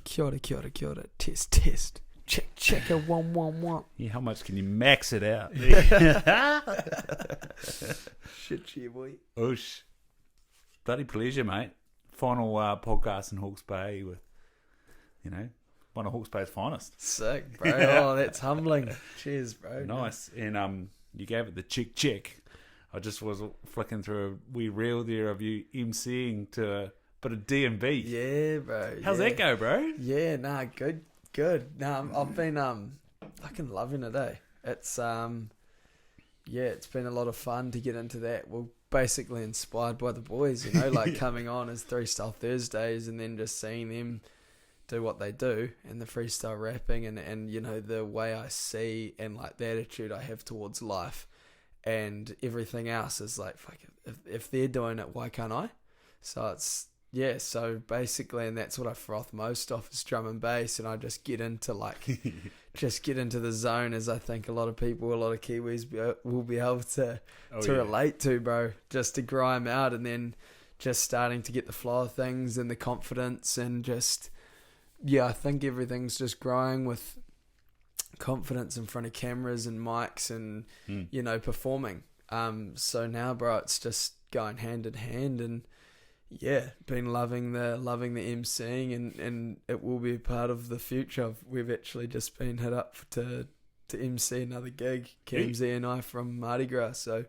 Kia ora, kia ora, kia ora. Test, test. Check a 1 1 1. Yeah, how much can you max it out? Shit, yeah, boy. Oosh. Bloody pleasure, mate. Final podcast in Hawke's Bay with, one of Hawke's Bay's finest. Sick, bro. Oh, that's humbling. Cheers, bro. Nice. And you gave it the check. I just was flicking through a wee reel there of you MCing to a bit of D&B. Yeah, bro. How's that go, bro? Yeah, nah, good. Nah, I've been fucking loving it, eh? It's it's been a lot of fun to get into that. Well, basically inspired by the boys, like coming on as Freestyle Thursdays and then just seeing them do what they do and the freestyle rapping and the way I see and like the attitude I have towards life and everything else is like, fuck, if they're doing it, why can't I? So it's, so basically, and that's what I froth most off is drum and bass, and I just get into the zone, as I think a lot of Kiwis will be able to relate to, bro, just to grime out and then just starting to get the flow of things and the confidence and just, I think everything's just growing with confidence in front of cameras and mics and, performing. So now, bro, it's just going hand in hand and, been loving the MCing and it will be a part of the future. We've actually just been hit up to MC another gig, Camsy and I from Mardi Gras. So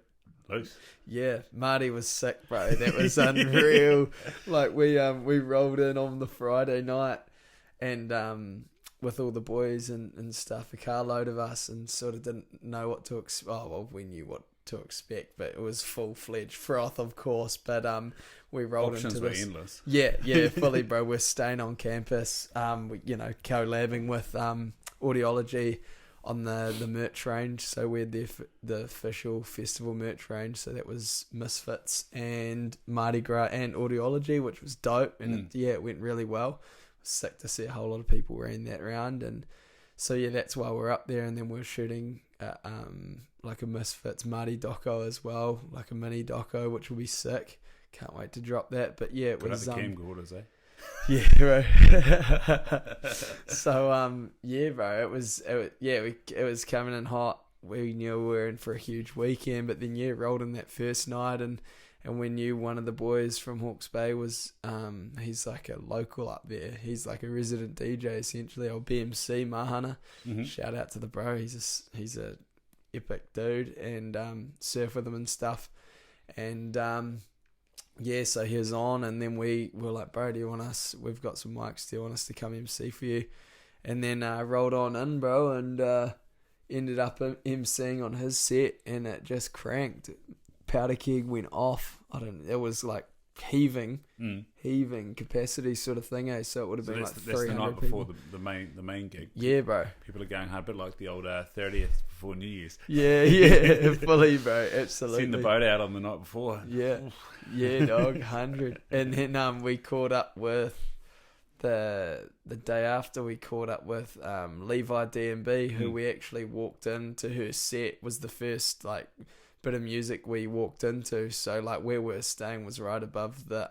nice. Yeah, Marty was sick, bro. That was unreal. Like we rolled in on the Friday night and with all the boys and stuff, a carload of us, and sort of didn't know what to expect. Oh, well, we knew what to expect, but it was full-fledged froth, of course. But we rolled Options into this. Were endless. Yeah, fully, bro. We're staying on campus. Collabing with Audiology on the merch range. So we had the official festival merch range. So that was Misfits and Mardi Gras and Audiology, which was dope. And it went really well. Sick to see a whole lot of people ran that round, and so that's why we're up there. And then we're shooting like a Misfits Mardi doco as well, like a mini doco, which will be sick. Can't wait to drop that. But it was the camcorders, eh? Yeah, bro. So bro, it was coming in hot. We knew we were in for a huge weekend, but then rolled in that first night and we knew one of the boys from Hawke's Bay was, he's like a local up there. He's like a resident DJ, essentially, or BMC, Mahana. Mm-hmm. Shout out to the bro. He's a epic dude and surf with him and stuff. And so he was on, and then we were like, bro, we've got some mics, do you want us to come MC for you? And then rolled on in, bro, and ended up MCing on his set, and it just cranked. Powder keg went off. It was like heaving capacity sort of thing, eh? So it would have been like 300 that's the night people. before the main gig. Yeah, bro. People are going hard, a bit like the old 30th before New Year's. Yeah, fully, bro. Absolutely. Seen the boat out on the night before. Yeah, dog, 100. And then we caught up with the day after. We caught up with Levi D&B, who we actually walked into her set. Was the first like bit of music we walked into. So like where we were staying was right above the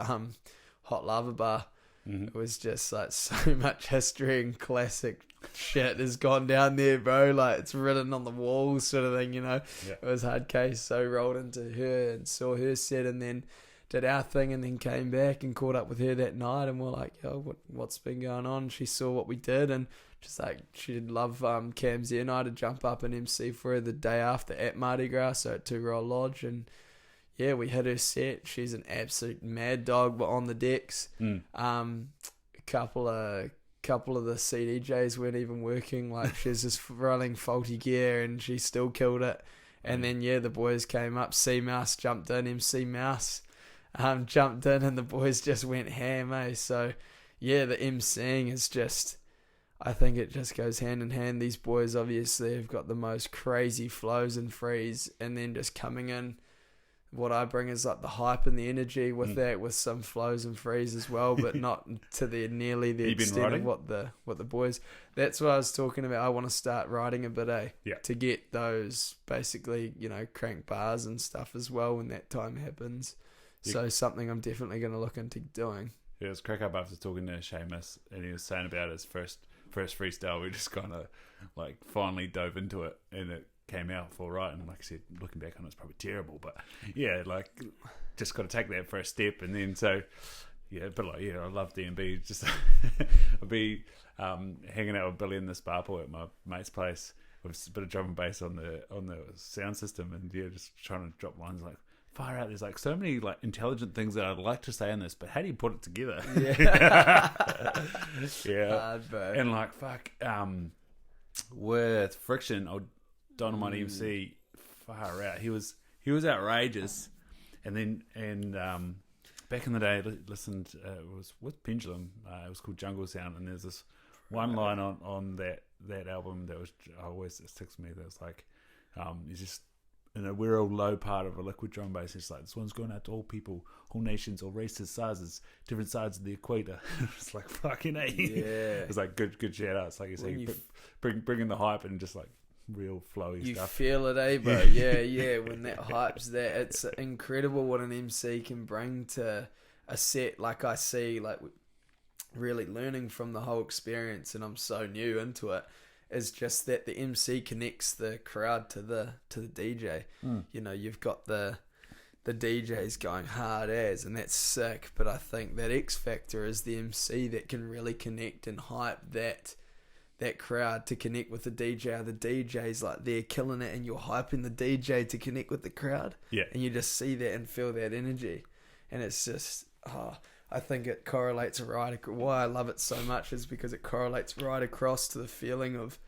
Hot Lava Bar. Mm-hmm. It was just like so much history and classic shit has gone down there, bro. Like it's written on the walls sort of thing, It was hard case. So rolled into her and saw her set and then did our thing and then came back and caught up with her that night and we're like, yo, what's been going on? She saw what we did and just like she'd love Camsy and I to jump up and MC for her the day after at Mardi Gras, so at Two Roll Lodge, and we hit her set. She's an absolute mad dog, but on the decks. A couple of the CDJs weren't even working. Like she's just running faulty gear and she still killed it. And then the boys came up. C Mouse jumped in. MC Mouse jumped in, and the boys just went ham, eh? So the MCing is just, I think it just goes hand in hand. These boys obviously have got the most crazy flows and frees, and then just coming in, what I bring is like the hype and the energy with that, with some flows and frees as well, but not to nearly the extent of what the boys. That's what I was talking about. I want to start writing a bit, to get those basically, crank bars and stuff as well when that time happens. So something I'm definitely going to look into doing. it was crack up after talking to Seamus, and he was saying about his first freestyle. We just kind of like finally dove into it, and it came out all right. And like I said, looking back on it, it's probably terrible, but yeah, like just got to take that first step, and then so yeah. But like I love D&B. Just I'd be hanging out with Billy in this bar pool at my mate's place with a bit of drum and bass on the sound system, and yeah, just trying to drop lines like. Far out, there's like so many like intelligent things that I'd like to say in this, but how do you put it together? Yeah, yeah. Hard, bro. And like fuck, with Friction, old Dynamite MC, far out. He was outrageous, and then back in the day, listened. It was with Pendulum. It was called Jungle Sound, and there's this one line on that album that was always sticks with me. That was like, it's just. In a real low part of a liquid drum bass, it's like this one's going out to all people, all nations, all races, sizes, different sides of the equator. It's like fucking A. Yeah, it's like good shout outs, like you say, bringing the hype and just like real flowy you stuff. feel it, bro. Yeah. When that hype's there, it's incredible what an MC can bring to a set. Like I see, like really learning from the whole experience, and I'm so new into it. Is just that the MC connects the crowd to the DJ. You know, you've got the DJs going hard as, and that's sick. But I think that X factor is the MC that can really connect and hype that crowd to connect with the DJ. The DJ's like they're killing it, and you're hyping the DJ to connect with the crowd. Yeah, and you just see that and feel that energy, and it's just I think it correlates right. Why I love it so much is because it correlates right across to the feeling of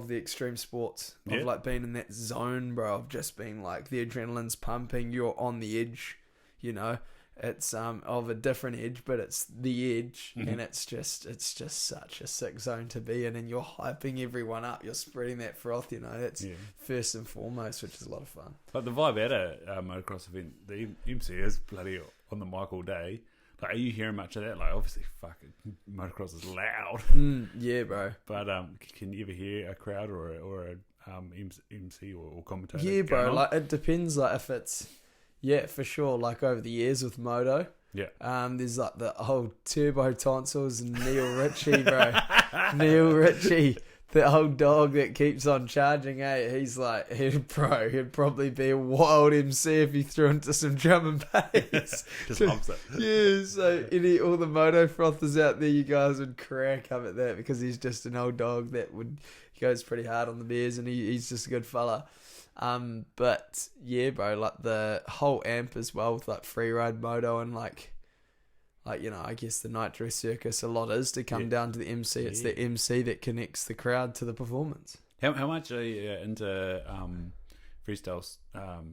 the extreme sports, of like being in that zone, bro, of just being like the adrenaline's pumping, you're on the edge, you know. It's of a different edge, but it's the edge, and it's just such a sick zone to be in, and you're hyping everyone up, you're spreading that froth, you know. That's first and foremost, which is a lot of fun. Like the vibe at a motocross event, the MC is bloody on the mic all day. Like, are you hearing much of that? Like, obviously, fucking motocross is loud. Yeah, bro. But can you ever hear a crowd or a MC or commentator? Yeah, bro. Like, it depends. Like, if it's for sure. Like over the years with moto, there's like the old Turbo Tonsils and Neil Ritchie, bro. Neil Ritchie, the old dog that keeps on charging. He's like, he'd probably be a wild MC if he threw into some drum and bass. Just loves it. Yeah, so all the moto frothers out there, you guys would crack up at that because he's just an old dog that he goes pretty hard on the beers, and he's just a good fella. But yeah, bro, like the whole amp as well with like freeride moto and like you know, I guess the Nitro Circus, a lot is to come down to the MC. It's the MC that connects the crowd to the performance. How much are you into freestyle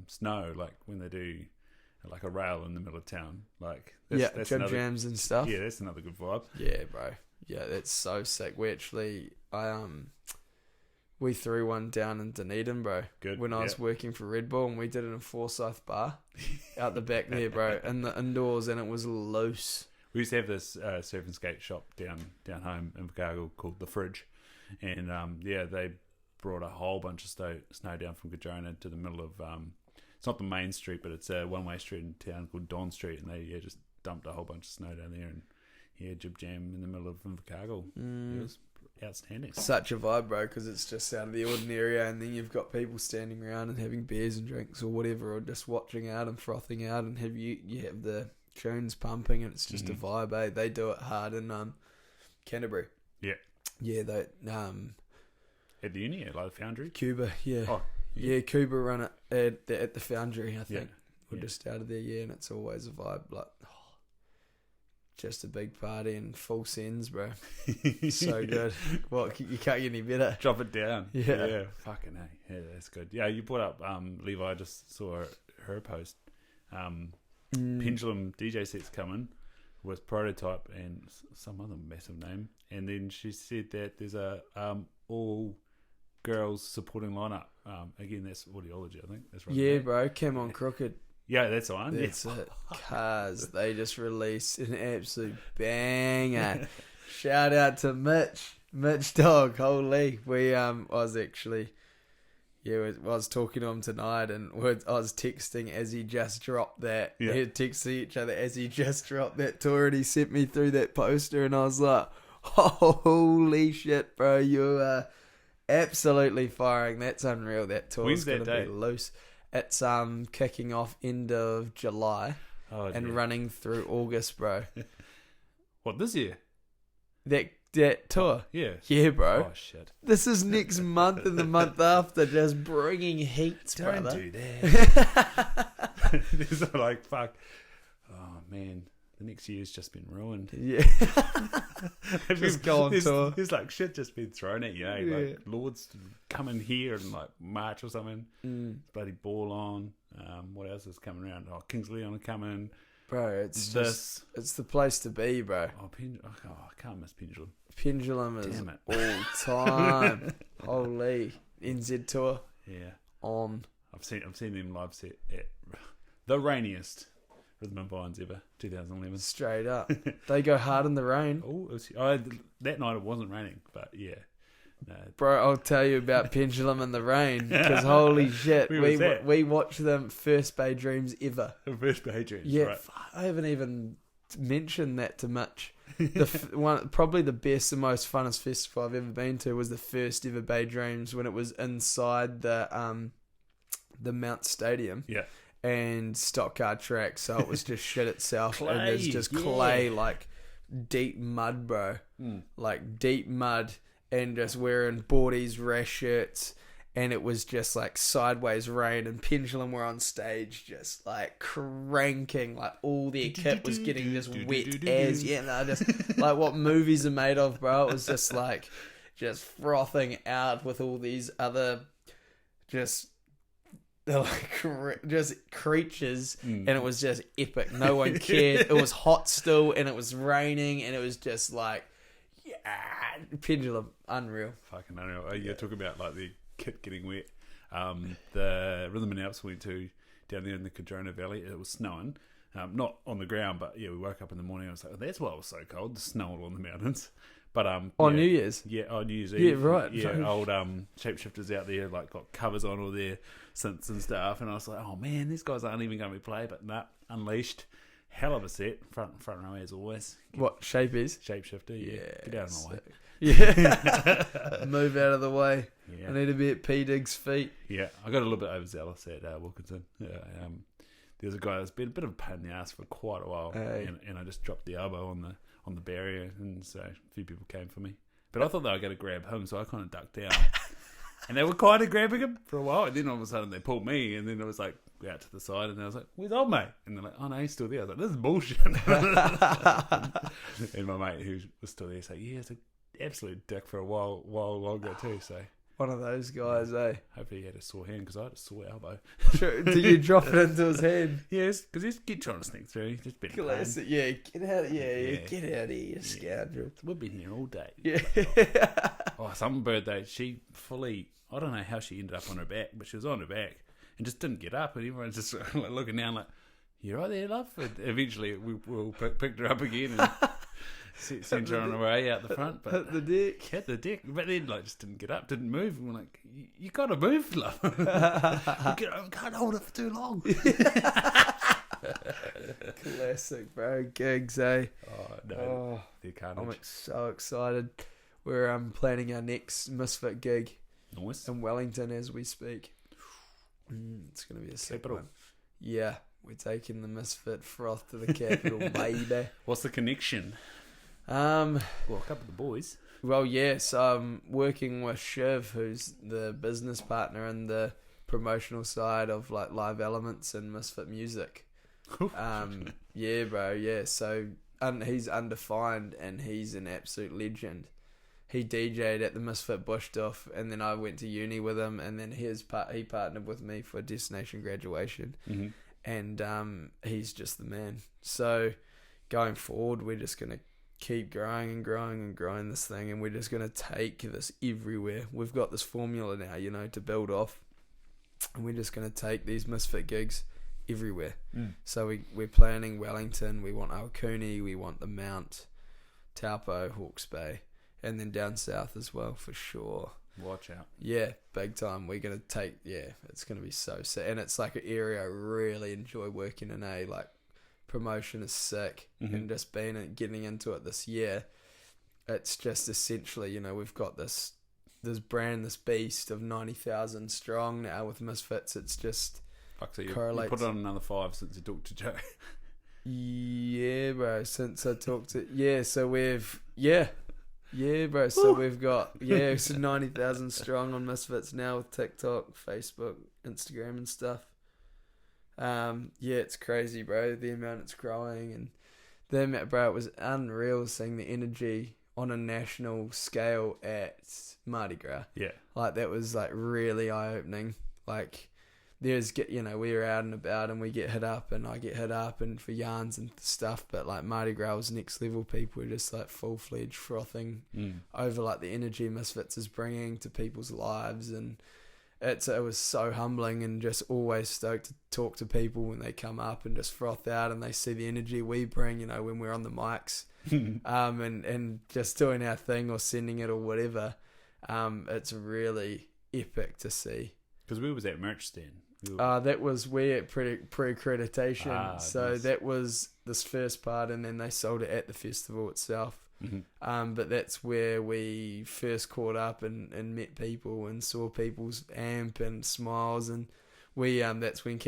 snow, like when they do like a rail in the middle of town? Like that's jib jams and stuff. Yeah, that's another good vibe. Yeah, bro. Yeah, that's so sick. We actually, we threw one down in Dunedin, bro. Good. When I was working for Red Bull, and we did it in Forsyth Bar out the back there, bro, in the indoors, and it was loose. We used to have this surf and skate shop down home in Chicago called The Fridge, and they brought a whole bunch of snow down from Gajona to the middle of it's not the main street, but it's a one-way street in town called Dawn Street, and they just dumped a whole bunch of snow down there, and jib jam in the middle of Invercargill. It was outstanding. Such a vibe, bro, because it's just out of the ordinary, and then you've got people standing around and having beers and drinks or whatever, or just watching out and frothing out, and you have the tunes pumping, and it's just a vibe. They do it hard in Canterbury. They at the uni, like the Foundry, Cuba. Cuba run it at the Foundry, I think. We're just out of there, and it's always a vibe, like just a big party and full sends, bro. So good. What, you can't get any better. Drop it down. Yeah. Fucking A. Yeah, that's good. Yeah, you brought up Levi. I just saw her post. Pendulum DJ sets coming with Prototype and some other massive name. And then she said that there's a all girls supporting lineup. Again, that's Audiology, I think. That's right. Yeah, bro. Came on Crooked. Yeah, that's the one. That's it. Cars. They just released an absolute banger. Shout out to Mitch dog. Holy. I was actually, Yeah, I was talking to him tonight, and I was texting as he just dropped that. Yeah. We were texting each other as he just dropped that tour, and he sent me through that poster, and I was like, holy shit, bro, you are absolutely firing. That's unreal. That tour is going to be loose. It's kicking off end of July and running through August, bro. What, this year? That tour? Yeah, bro. Oh, shit. This is next month and the month after, just bringing heat, brother. Don't do that. It's like, fuck. Oh, man. The next year's just been ruined. Yeah. Just go on tour. There's like shit just been thrown at you, eh? Yeah. Like Lord's coming here in like March or something. Bloody ball on. What else is coming around? Oh, Kings Leon are coming. Bro, it's the place to be, bro. I can't miss Pendulum. Pendulum is all time. Holy NZ tour. Yeah. On. I've seen them live set at the rainiest Rhythm and Vines ever, 2011. Straight up. They go hard in the rain. That night it wasn't raining, but yeah. No. Bro, I'll tell you about Pendulum in the rain, because holy shit, we watched them first Bay Dreams ever. First Bay Dreams, yeah, right. I haven't even mentioned that too much. Probably the best and most funnest festival I've ever been to was the first ever Bay Dreams, when it was inside the Mount Stadium. Yeah. And stock car track, so it was just shit itself. Clay, and there's just clay, like deep mud, bro. Like deep mud, and just wearing boardies, rash shirts, and it was just like sideways rain, and Pendulum were on stage just like cranking, like all their kit was getting just wet as, just like what movies are made of, bro. It was just like just frothing out with all these other they're like just creatures, and it was just epic. No one cared. It was hot still, and it was raining, and it was just like, Pendulum, unreal. Fucking unreal. You're talking about like the kit getting wet. The Rhythm and Alps we went to down there in the Cardrona Valley, it was snowing. Not on the ground, but yeah, we woke up in the morning and I was like, that's why it was so cold. The snow all on the mountains. But on New Year's? Yeah, on New Year's Eve. Yeah, right. Yeah, old Shapeshifters out there like got covers on all their synths and stuff, and I was like, oh man, these guys aren't even going to be play, but nah, Unleashed. Hell of a set. Front row as always. What, Shape is? Shapeshifter, yeah. Get out of my way. Yeah. Move out of the way. Yeah. I need to be at P. Dig's feet. Yeah, I got a little bit overzealous at Wilkinson. There's a guy that's been a bit of a pain in the ass for quite a while, and I just dropped the elbow on the barrier, and so a few people came for me. But I thought they were going to grab him, so I kind of ducked down. And they were kind of grabbing him for a while, and then all of a sudden they pulled me, and then it was like, out to the side, and I was like, where's old mate? And they're like, oh no, he's still there. I was like, this is bullshit. And my mate who was still there said, yeah, it's an absolute dick for a while longer too, so. One of those guys, eh? Hopefully he had a sore hand, because I had a sore elbow. Sure. Did you drop it into his hand? Yes, because he's trying to sneak through. He's just been classic. Yeah, get out of here, you scoundrel. We've been here all day. Yeah. Some birthday, she fully, I don't know how she ended up on her back, but she was on her back and just didn't get up, and everyone's just like looking down like, you right there, love? And eventually we picked her up again and sent her on her way out the front. But hit the deck. But then just didn't get up, didn't move. And we're like, you got to move, love. We can't hold it for too long. Classic, bro. Gigs, eh? Oh, no. They're carnage. I'm so excited. We're planning our next Misfit gig. Nice. In Wellington as we speak. It's going to be a sick one. Yeah, we're taking the Misfit froth to the capital, baby. What's the connection? Well, a couple of the boys. Well, yes, I'm working with Shiv, who's the business partner in the promotional side of like Live Elements and Misfit Music. Yeah, bro, yeah. So he's undefined, and he's an absolute legend. He DJ'd at the Misfit Bushduff, and then I went to uni with him, and then he partnered with me for Destination Graduation, and he's just the man. So going forward, we're just going to keep growing and growing and growing this thing, and we're just going to take this everywhere. We've got this formula now, to build off, and we're just going to take these Misfit gigs everywhere. So we're planning Wellington, we want Aokuni, we want the Mount, Taupo, Hawke's Bay, and then down south as well, for sure. Watch out. Yeah, big time. We're going to take, it's going to be so sick. And it's like an area I really enjoy working in, like promotion is sick. And just getting into it this year, it's just essentially, we've got this brand, this beast of 90,000 strong now with Misfits. It's just Fuck, so you correlates. put on another 5 since you talked to Joe. Yeah, bro, since I talked to, so we've, yeah, bro. So we've got so 90,000 strong on Misfits now with TikTok, Facebook, Instagram, and stuff. It's crazy, bro. The amount it's growing, and the amount, bro. It was unreal seeing the energy on a national scale at Mardi Gras. Yeah, like that was like really eye opening. Like we were out and about and we get hit up and I get hit up and for yarns and stuff, but like Mardi Gras was next level. People were just like full-fledged frothing over like the energy Misfits is bringing to people's lives, and it was so humbling and just always stoked to talk to people when they come up and just froth out and they see the energy we bring, when we're on the mics and just doing our thing or sending it or whatever. It's really epic to see. Because we was at merch stand. That was we at pre-accreditation. So nice. That was this first part, and then they sold it at the festival itself. But that's where we first caught up and met people and saw people's amp and smiles, and we that's when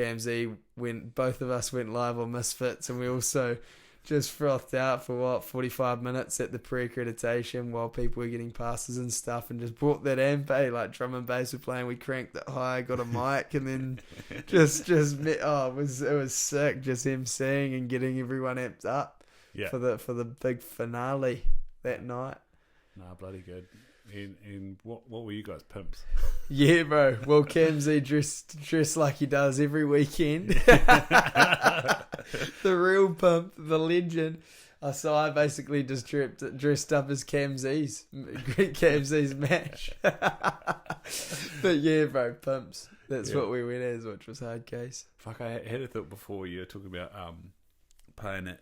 both of us went live on Misfits, and we also just frothed out for 45 minutes at the pre-accreditation while people were getting passes and stuff, and just brought that amp, like drum and bass were playing, we cranked it high, got a mic, and then just met. It was sick, just emceeing and getting everyone amped up for the big finale that night. Nah, bloody good. And what were you guys, pimps? Yeah, bro. Well, Camzy dressed like he does every weekend. The real pimp, the legend. So I basically just dressed up as Camzy's match. But yeah, bro, pimps. That's what we went as, which was hard case. Fuck, I had a thought before you were talking about playing at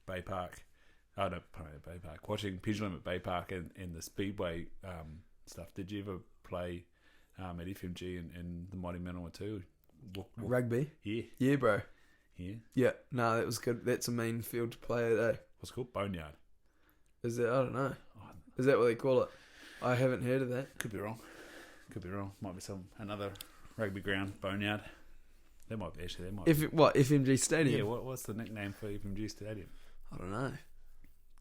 Bay Park. Oh, no, playing at Bay Park. Watching Pendulum at Bay Park and the Speedway stuff. Did you ever play at FMG in the Mighty Manawatu? Rugby? Yeah. Yeah, bro. Yeah? Yeah. No, that was good. That's a mean field to play at, eh? What's it called? Boneyard. Is that? I don't know. Is that what they call it? I haven't heard of that. Could be wrong. Might be another rugby ground, Boneyard. That might be actually. FMG Stadium? Yeah, what's the nickname for FMG Stadium? I don't know.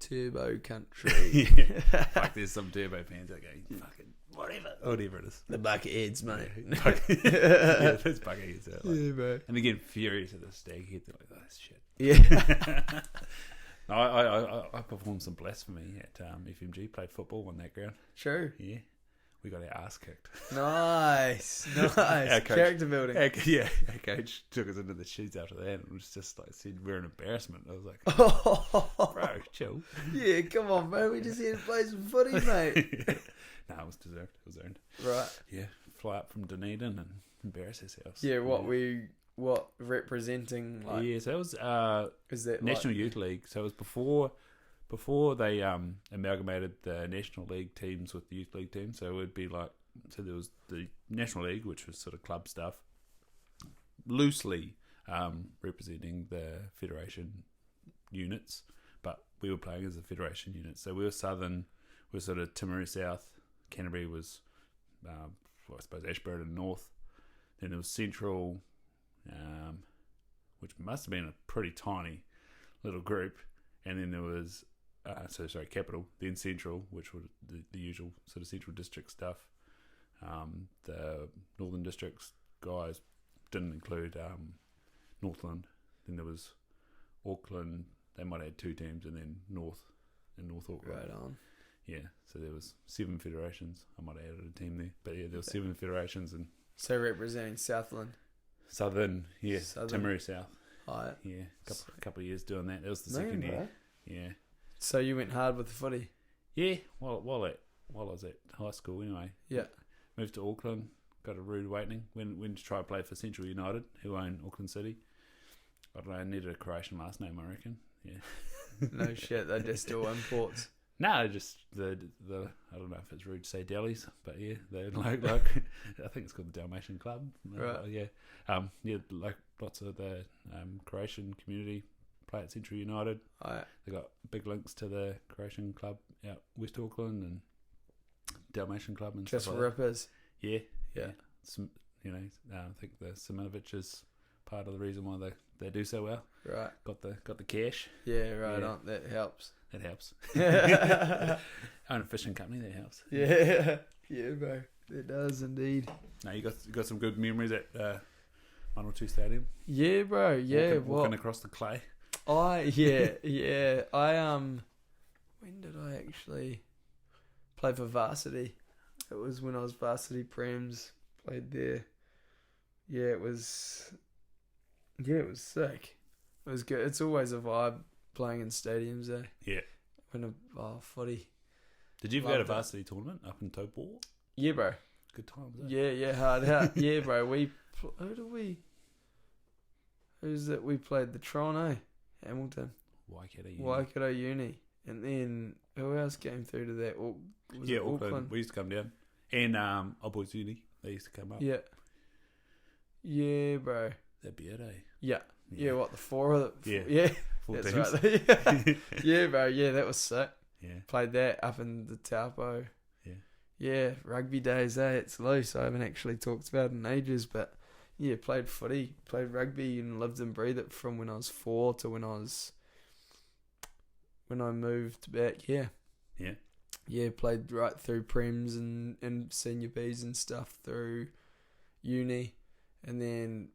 Turbo Country. Fuck, there's some Turbo fans that go, fucking whatever it is. The Bucketheads, mate. Yeah, those Bucketheads are like, yeah, bro. and they get furious at the Stag head. They're like, oh, shit. Yeah. No, I performed some blasphemy at FMG, played football on that ground. True. Yeah. We got our ass kicked. Nice. Coach, character building. Our coach took us into the sheds after that and was just like, said we're an embarrassment. I was like, bro, chill. Yeah, come on, bro. We just here to play some footy, mate. No, it was deserved. It was earned. Right. Yeah, fly up from Dunedin and embarrass ourselves. Yeah, what representing? Like, yeah, so it was is that National Youth League. So it was before they amalgamated the National League teams with the Youth League teams. So it would be like, so there was the National League, which was sort of club stuff, loosely representing the Federation units, but we were playing as a Federation unit. So we were Southern, we were sort of Timaru South, Canterbury was, I suppose, Ashburton North. Then there was Central, which must have been a pretty tiny little group. And then there was, Capital, then Central, which was the usual sort of Central District stuff. The Northern Districts guys didn't include Northland. Then there was Auckland, they might have had 2 teams, and then North Auckland. Right on. Yeah, so there was 7 federations. I might have added a team there. But yeah, there were 7 federations. And so representing Southland. Southern, yeah, Timaru South. Right. Yeah, couple of years doing that. That was the second year. Yeah. So you went hard with the footy? Yeah, while I was at high school anyway. Yeah. Moved to Auckland, got a rude awakening. Went to try to play for Central United, who own Auckland City. I don't know, I needed a Croatian last name, I reckon. Yeah. No shit, they're just all imports. No, just the I don't know if it's rude to say delis, but yeah, they're like I think it's called the Dalmatian Club. Right. Yeah, like lots of the Croatian community play at Central United. They got big links to the Croatian club out West Auckland and Dalmatian Club and Just stuff like rippers. that. Yeah. I think the Siminovic is part of the reason why they do so well. Right. Got the cash. Yeah, right on. That helps. That helps. Own a fishing company, that helps. Yeah, bro. It does indeed. No, you got some good memories at 102 Stadium. Yeah, bro. Yeah, walking across the clay. I when did I actually play for varsity? It was when I was varsity prems. Played there. Yeah, it was sick. It was good. It's always a vibe playing in stadiums, eh? Yeah. Footy. Did you ever go to varsity tournament up in Taupo? Yeah, bro. Good times, eh? Yeah, hard out. Yeah, bro. Who's that? We played the Tron, eh? Hamilton. Waikato Uni. And then, who else came through to that? Auckland. We used to come down. And Old Boys Uni, they used to come up. Yeah. Yeah, bro. That'd be it, eh? Yeah, what, the four of them? Yeah. 4 teams. That's right. Yeah, bro. Yeah, that was sick. Yeah. Played that up in the Taupo. Yeah, rugby days, eh? It's loose. I haven't actually talked about it in ages, but yeah, played footy, played rugby, and lived and breathed it from when I was 4 to when I moved back here. Yeah, played right through prems and senior Bs and stuff through uni, and then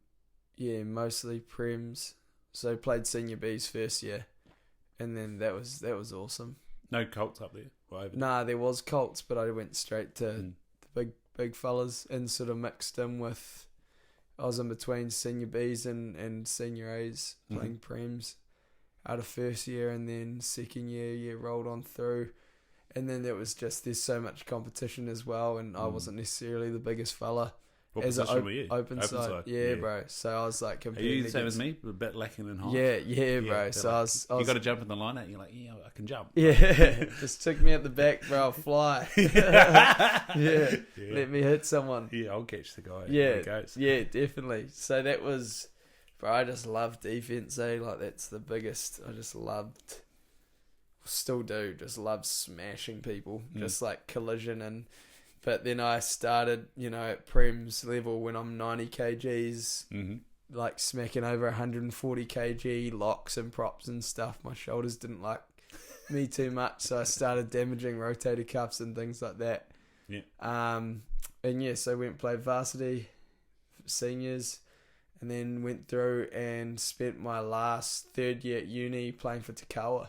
mostly prems. So played senior Bs first year, and then that was awesome. No Colts up there? Nah, there was Colts, but I went straight to the big fellas and sort of mixed in with. I was in between senior Bs and senior As playing prems out of first year, and then second year rolled on through, and then there's so much competition as well, and I wasn't necessarily the biggest fella. What as position were you? Open side. Yeah, bro. So I was like competing. Are you the same as me? A bit lacking in height. Yeah, bro. So I was. You got to jump in the line out. You're like, I can jump. Yeah, just took me at the back, bro. I'll fly. Yeah, let me hit someone. Yeah, I'll catch the guy. Yeah, definitely. So that was, bro. I just loved defense. Like that's the biggest. I just loved. Still do. Just love smashing people. Just like collision and. But then I started, at prems level when I'm 90 kgs, like smacking over 140 kg locks and props and stuff. My shoulders didn't like me too much, so I started damaging rotator cuffs and things like that. Yeah. So went played varsity, seniors, and then went through and spent my last third year at uni playing for Takawa.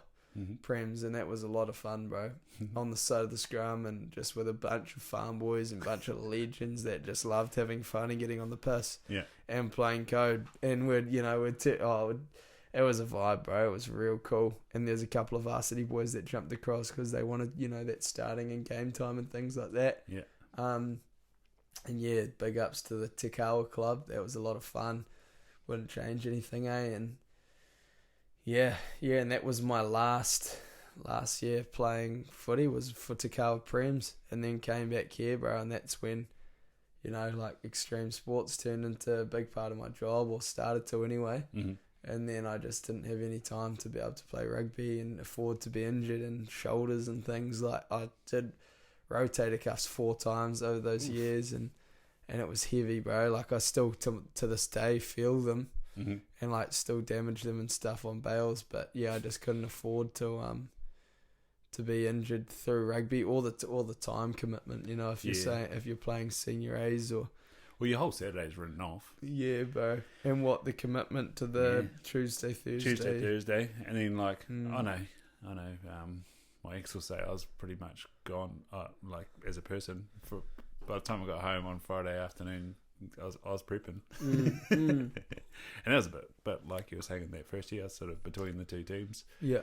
Prems, and that was a lot of fun, bro. On the side of the scrum, and just with a bunch of farm boys and a bunch of legends that just loved having fun and getting on the piss, and playing code. And it was a vibe, bro. It was real cool. And there's a couple of varsity boys that jumped across because they wanted, that starting and game time and things like that. And big ups to the Takawa club. That was a lot of fun. Wouldn't change anything, eh? And and that was my last year playing footy was for Takawa Prems, and then came back here, bro, and that's when, like extreme sports turned into a big part of my job, or started to anyway. And then I just didn't have any time to be able to play rugby and afford to be injured and shoulders and things. Like I did rotator cuffs 4 times over those years, and it was heavy, bro. Like I still to this day feel them. And like still damage them and stuff on bales, but I just couldn't afford to be injured through rugby or the time commitment. If you're playing senior A's or your whole Saturday's written off. Yeah, bro. And what the commitment to the Tuesday, Thursday, and then like I know. My ex will say I was pretty much gone, like as a person. By the time I got home on Friday afternoon. I was prepping, and that was a bit like you were saying in that first year, I was sort of between the two teams. Yeah,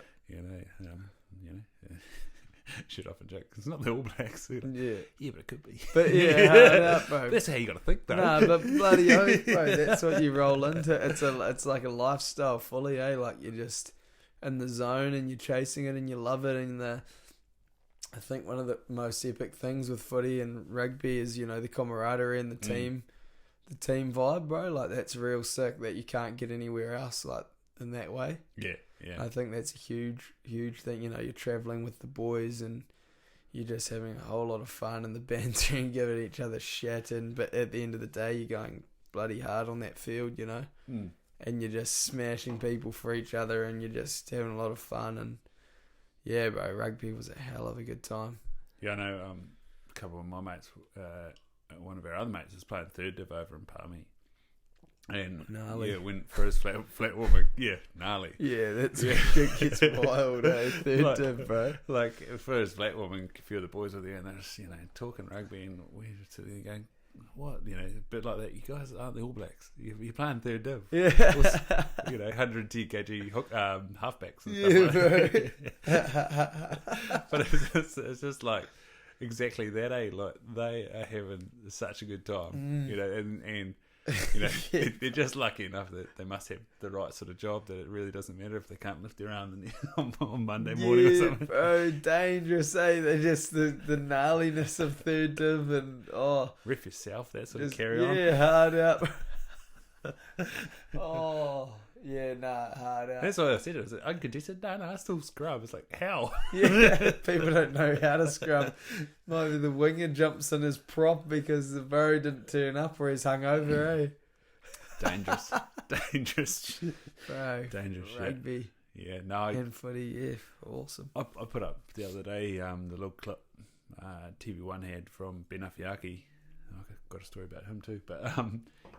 shit off a joke. It's not the All Blacks. Like, yeah, but it could be. But bro. That's how you got to think, though. Nah, but bloody oath, bro. That's what you roll into. It's like a lifestyle fully, eh? Like you're just in the zone and you're chasing it and you love it, and I think one of the most epic things with footy and rugby is, you know, the camaraderie and the team vibe, bro. Like, that's real sick that you can't get anywhere else, like, in that way. Yeah. I think that's a huge thing. You know, you're travelling with the boys and you're just having a whole lot of fun and the banter and giving each other shit. But at the end of the day, you're going bloody hard on that field, you know. And you're just smashing people for each other and you're just having a lot of fun. And yeah, bro, rugby was a hell of a good time. Yeah, I know a couple of my mates, one of our other mates is playing third div over in Palmy. And gnarly. Yeah, went for his flat warmer. Yeah, gnarly. Yeah, it gets wild, eh? Third div, bro. Like, for his flat warming, a few of the boys were there and they're just, you know, talking rugby, and we were sitting there going, what, you know, a bit like that. You guys aren't the All Blacks. You're playing third div. Yeah. You know, 110 kg halfbacks and Yeah, stuff. But it's just like exactly that, eh? Like, they are having such a good time, you know, and you know, they're just lucky enough that they must have the right sort of job that it really doesn't matter if they can't lift their arm on Monday morning or something. Bro, dangerous, eh? They're just the gnarliness of third div and Ref yourself, that sort just, of carry on. Yeah, hard out. Hard out. That's what I said. It was uncontested. No, I still scrub. It's like, how? Yeah, people don't know how to scrub. Might be the winger jumps in his prop because the bro didn't turn up or he's hungover, eh? Dangerous. Bro, dangerous rugby. Shit. Yeah, no. And footy, yeah, awesome. I put up the other day the little clip TV1 had from Ben Afiaki. I've got a story about him too, but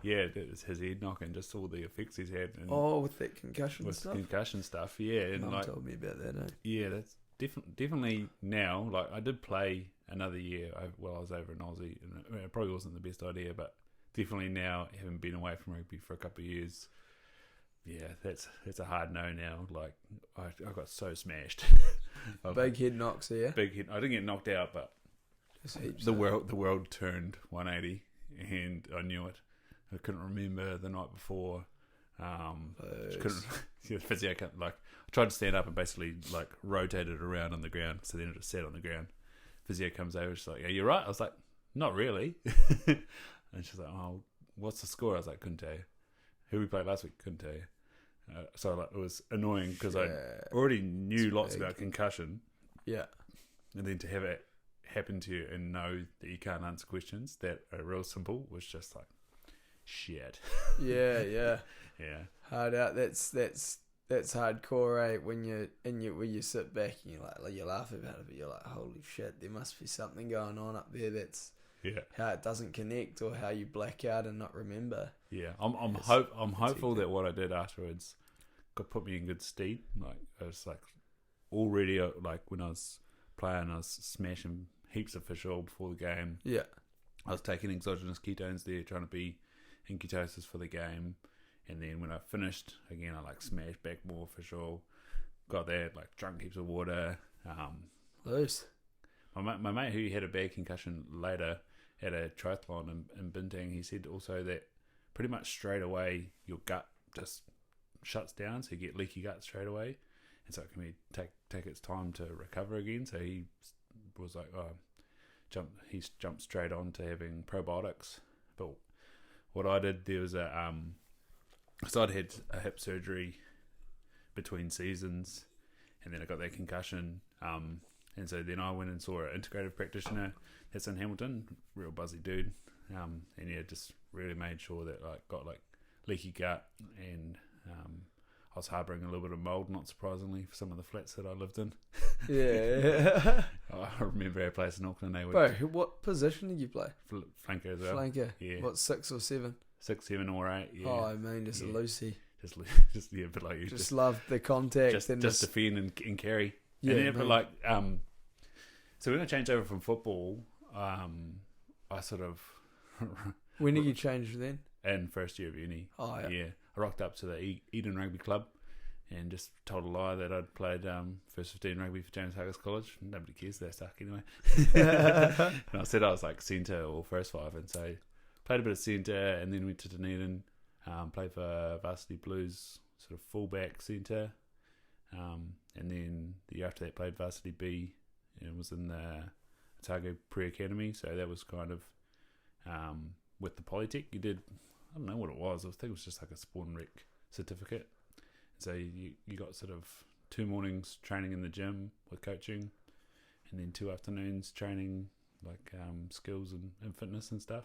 yeah, it was his head knock and just all the effects he's had. And with that concussion stuff? With concussion stuff, yeah. And Mum like, told me about that, eh? Yeah, that's definitely now. Like, I did play another year while I was over in Aussie, and it probably wasn't the best idea, but definitely now, having been away from rugby for a couple of years, yeah, that's a hard no now. Like, I got so smashed. Big head knocks, yeah? Big head. I didn't get knocked out, but the world turned 180, and I knew it. I couldn't remember the night before. The physio like, I tried to stand up and basically like rotated around on the ground, so then it just sat on the ground. Physio comes over, she's like, "Yeah, you're right." I was like, "Not really." And she's like, "Oh, what's the score?" I was like, "Couldn't tell you." "Who we played last week?" "Couldn't tell you." So like, it was annoying because I already knew lots about concussion. Yeah. And then to have it happen to you and know that you can't answer questions that are real simple was just like, shit. Yeah. Hard out. That's hardcore, eh? When you sit back and you laugh about it, but you're like, holy shit, there must be something going on up there. That's how it doesn't connect, or how you black out and not remember. Yeah, I'm hopeful that what I did afterwards put me in good stead. Like, I was like already like when I was playing, I was smashing heaps of fish oil before the game. Yeah, I was taking exogenous ketones there, trying to be in ketosis for the game. And then when I finished, again, I like smashed back more fish oil. Got that, like drunk heaps of water. Loose. My mate who had a bad concussion later at a triathlon in Bintang, he said also that pretty much straight away your gut just shuts down, so you get leaky gut straight away. And so it can take its time to recover again. So he was like, he's jumped straight on to having probiotics. But what I did, there was so I'd had a hip surgery between seasons, and then I got that concussion. And so then I went and saw an integrative practitioner that's in Hamilton, real buzzy dude. And yeah, just really made sure that like got like leaky gut, and I was harbouring a little bit of mould, not surprisingly, for some of the flats that I lived in. Yeah. I remember our place in Auckland. Bro, what position did you play? Flanker as well. Flanker. Yeah. What, 6 or 7? 6, 7 or 8. Yeah. Oh, I mean, just a loosey. Just yeah, but like you just loved the contact. Just defend and carry. Yeah, and then, but like so when I changed over from football, I sort of when did you change then? In first year of uni. Oh yeah. I rocked up to the Eden Rugby Club and just told a lie that I'd played first 15 rugby for James Huggins College. Nobody cares, they suck anyway. And I said I was like centre or first 5, and so played a bit of centre, and then went to Dunedin, played for Varsity Blues, sort of fullback centre, and then the year after that played Varsity B and was in the Otago Pre-Academy. So that was kind of with the Polytech. You did, I don't know what it was. I think it was just like a Sport and Rec certificate. So you got sort of 2 mornings training in the gym with coaching, and then 2 afternoons training like skills and fitness and stuff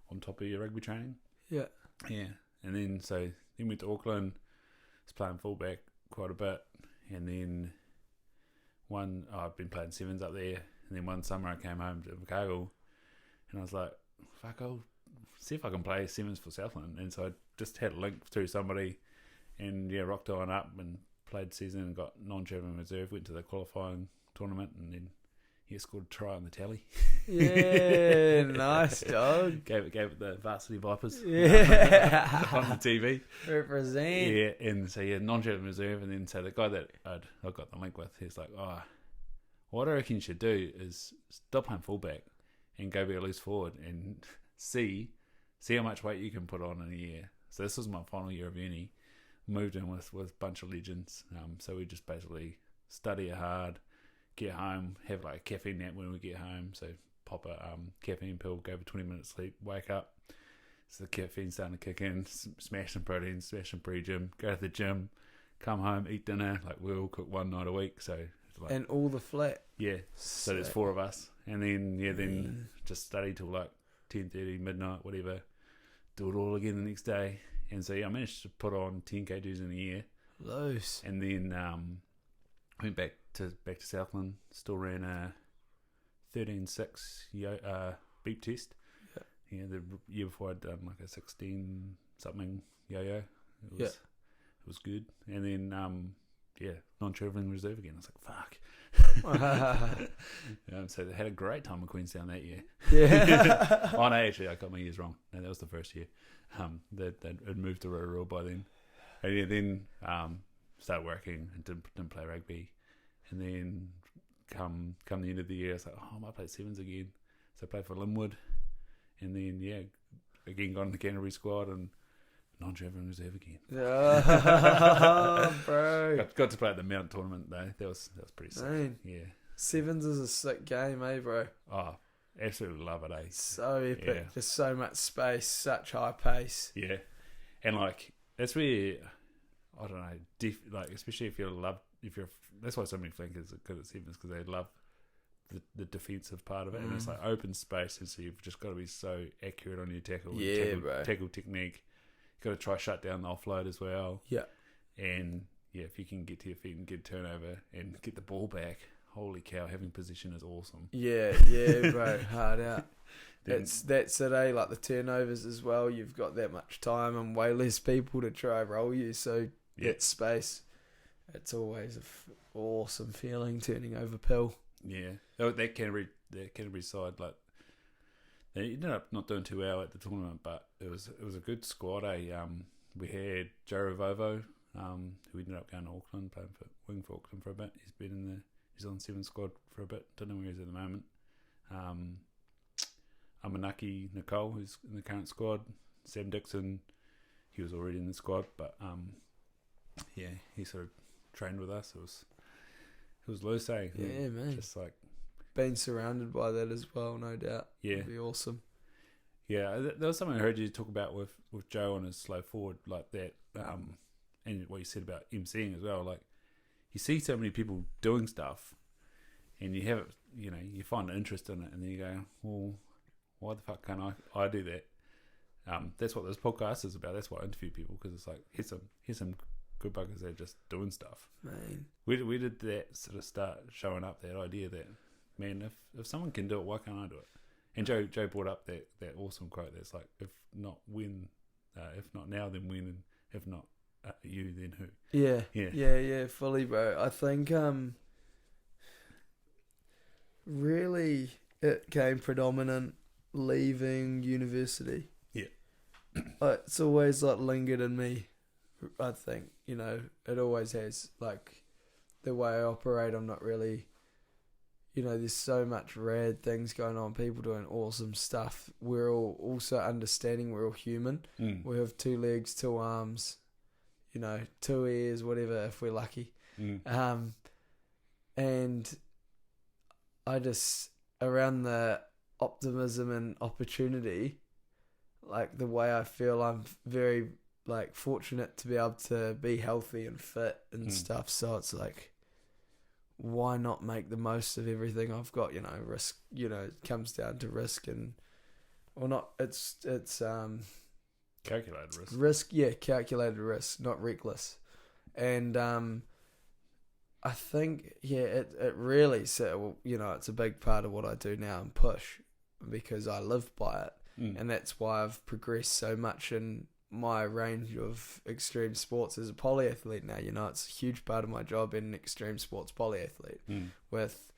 on top of your rugby training. Yeah. Yeah. And then went to Auckland, was playing fullback quite a bit, and then I've been playing sevens up there, and then one summer I came home to Invercargill, and I was like, fuck, I'll see if I can play sevens for Southland. And so I just had a link through somebody, and rocked on up and played season and got non-travelling reserve, went to the qualifying tournament, and then scored a try on the tally. Yeah, nice, dog. Gave it the Varsity Vipers. Yeah. On the TV. Represent. Yeah, and so non-travelling reserve, and then so the guy that I got the link with, he's like, what I reckon you should do is stop playing fullback and go be a loose forward and see how much weight you can put on in a year. So this was my final year of uni. Moved in with a bunch of legends. So we just basically study hard, get home, have like a caffeine nap when we get home. So pop a caffeine pill, go for 20 minutes sleep, wake up. So the caffeine's starting to kick in, smash some protein, smash some pre-gym, go to the gym, come home, eat dinner. Like we all cook one night a week. So like, and all the flat. Yeah. So there's 4 of us. And then just study till like 10:30, midnight, whatever. Do it all again the next day. And so I managed to put on 10 kgs in a year. Loose. And then went back to Southland. Still ran a 13.6 beep test. Yeah. The year before I'd done like a 16 something yo-yo. It was good. And then non-travelling reserve again. I was like, fuck. So they had a great time in Queenstown that year. Yeah. Oh no, actually I got my years wrong. No, that was the first year. That had moved to Rotorua by then. And then started working and didn't play rugby. And then come the end of the year, I was like, I might play sevens again. So I played for Linwood. And then again got in the Canterbury squad and non-travelling reserve again. Oh, bro. Got to play at the Mount tournament though. That was pretty sick. Man. Yeah. Sevens is a sick game, bro? Oh, absolutely love it, So epic. Yeah. Just so much space, such high pace. Yeah. And like that's where I don't know, especially if that's why so many flankers are good at sevens, because they love the defensive part of it, and it's like open space, and so you've just got to be so accurate on your tackle. Bro. Tackle technique. You've got to try shut down the offload as well. Yeah. And if you can get to your feet and get turnover and get the ball back, holy cow, having position is awesome. Yeah, bro, hard out. That's it, eh? Like the turnovers as well. You've got that much time and way less people to try roll you, so that space. It's always an awesome feeling turning over pill. Yeah, that Canterbury side, like they ended up not doing too well at the tournament, but it was a good squad. We had Joe Ravovo, who ended up going to Auckland, playing for Auckland for a bit. He's been in the New Zealand Sevens squad for a bit. Don't know where he's at the moment. Amanaki Nicole, who's in the current squad. Sam Dixon, he was already in the squad, but he sort of trained with us. It was loose, eh? Yeah, man. Just like being surrounded by that as well, no doubt. Yeah, it'd be awesome. Yeah, there was something I heard you talk about with Joe on his slow forward like that, and what you said about emceeing as well. Like you see so many people doing stuff, and you have you find an interest in it, and then you go, well, why the fuck can't I do that? That's what this podcast is about. That's why I interview people, because it's like here's some good buggers that are just doing stuff. Man, we did that sort of start showing up that idea that, man, if someone can do it, why can't I do it? And Joe brought up that awesome quote that's like, if not now, then when, and if not you, then who? Yeah, fully, bro. I think really it came predominant leaving university. Yeah. It's always like lingered in me. I think, it always has. Like the way I operate, I'm not really, there's so much rad things going on, people doing awesome stuff. We're all also understanding we're all human. We have 2 legs, 2 arms, 2 ears, whatever, if we're lucky. And I just, around the optimism and opportunity, like the way I feel I'm very like fortunate to be able to be healthy and fit and stuff. So it's like, why not make the most of everything I've got? You know, risk. You know, it comes down to risk and, or not. It's calculated risk. Risk, yeah, calculated risk, not reckless. And I think, yeah, it really, so, you know, it's a big part of what I do now and push, because I live by it. And that's why I've progressed so much in my range of extreme sports as a polyathlete now. You know, it's a huge part of my job in extreme sports polyathlete with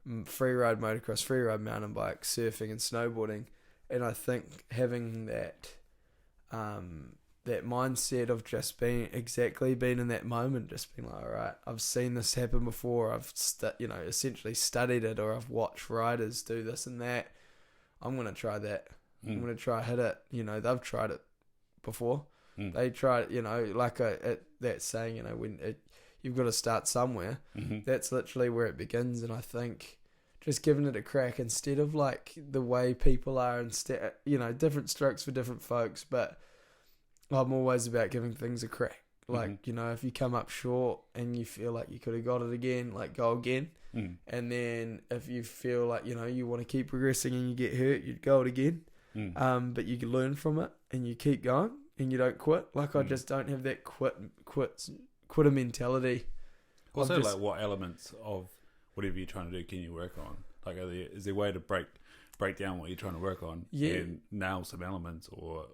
freeride motocross, freeride mountain bike, surfing and snowboarding. And I think having that that mindset of just being in that moment, just being like, all right, I've seen this happen before. I've essentially studied it, or I've watched riders do this and that. I'm gonna try that. I'm gonna try hit it. You know, they've tried it before. They tried, you know, like that saying, you know, you've got to start somewhere. That's literally where it begins. And I think just giving it a crack instead of like the way people are, instead, you know, different strokes for different folks, but I'm always about giving things a crack. Like, you know, if you come up short and you feel like you could have got it again, like go again. And then if you feel like, you know, you want to keep progressing and you get hurt, you'd go it again. But you can learn from it and you keep going and you don't quit. Like I just don't have that quitter mentality. Also, like what elements of whatever you're trying to do can you work on? Like, is there a way to break down what you're trying to work on and nail some elements, or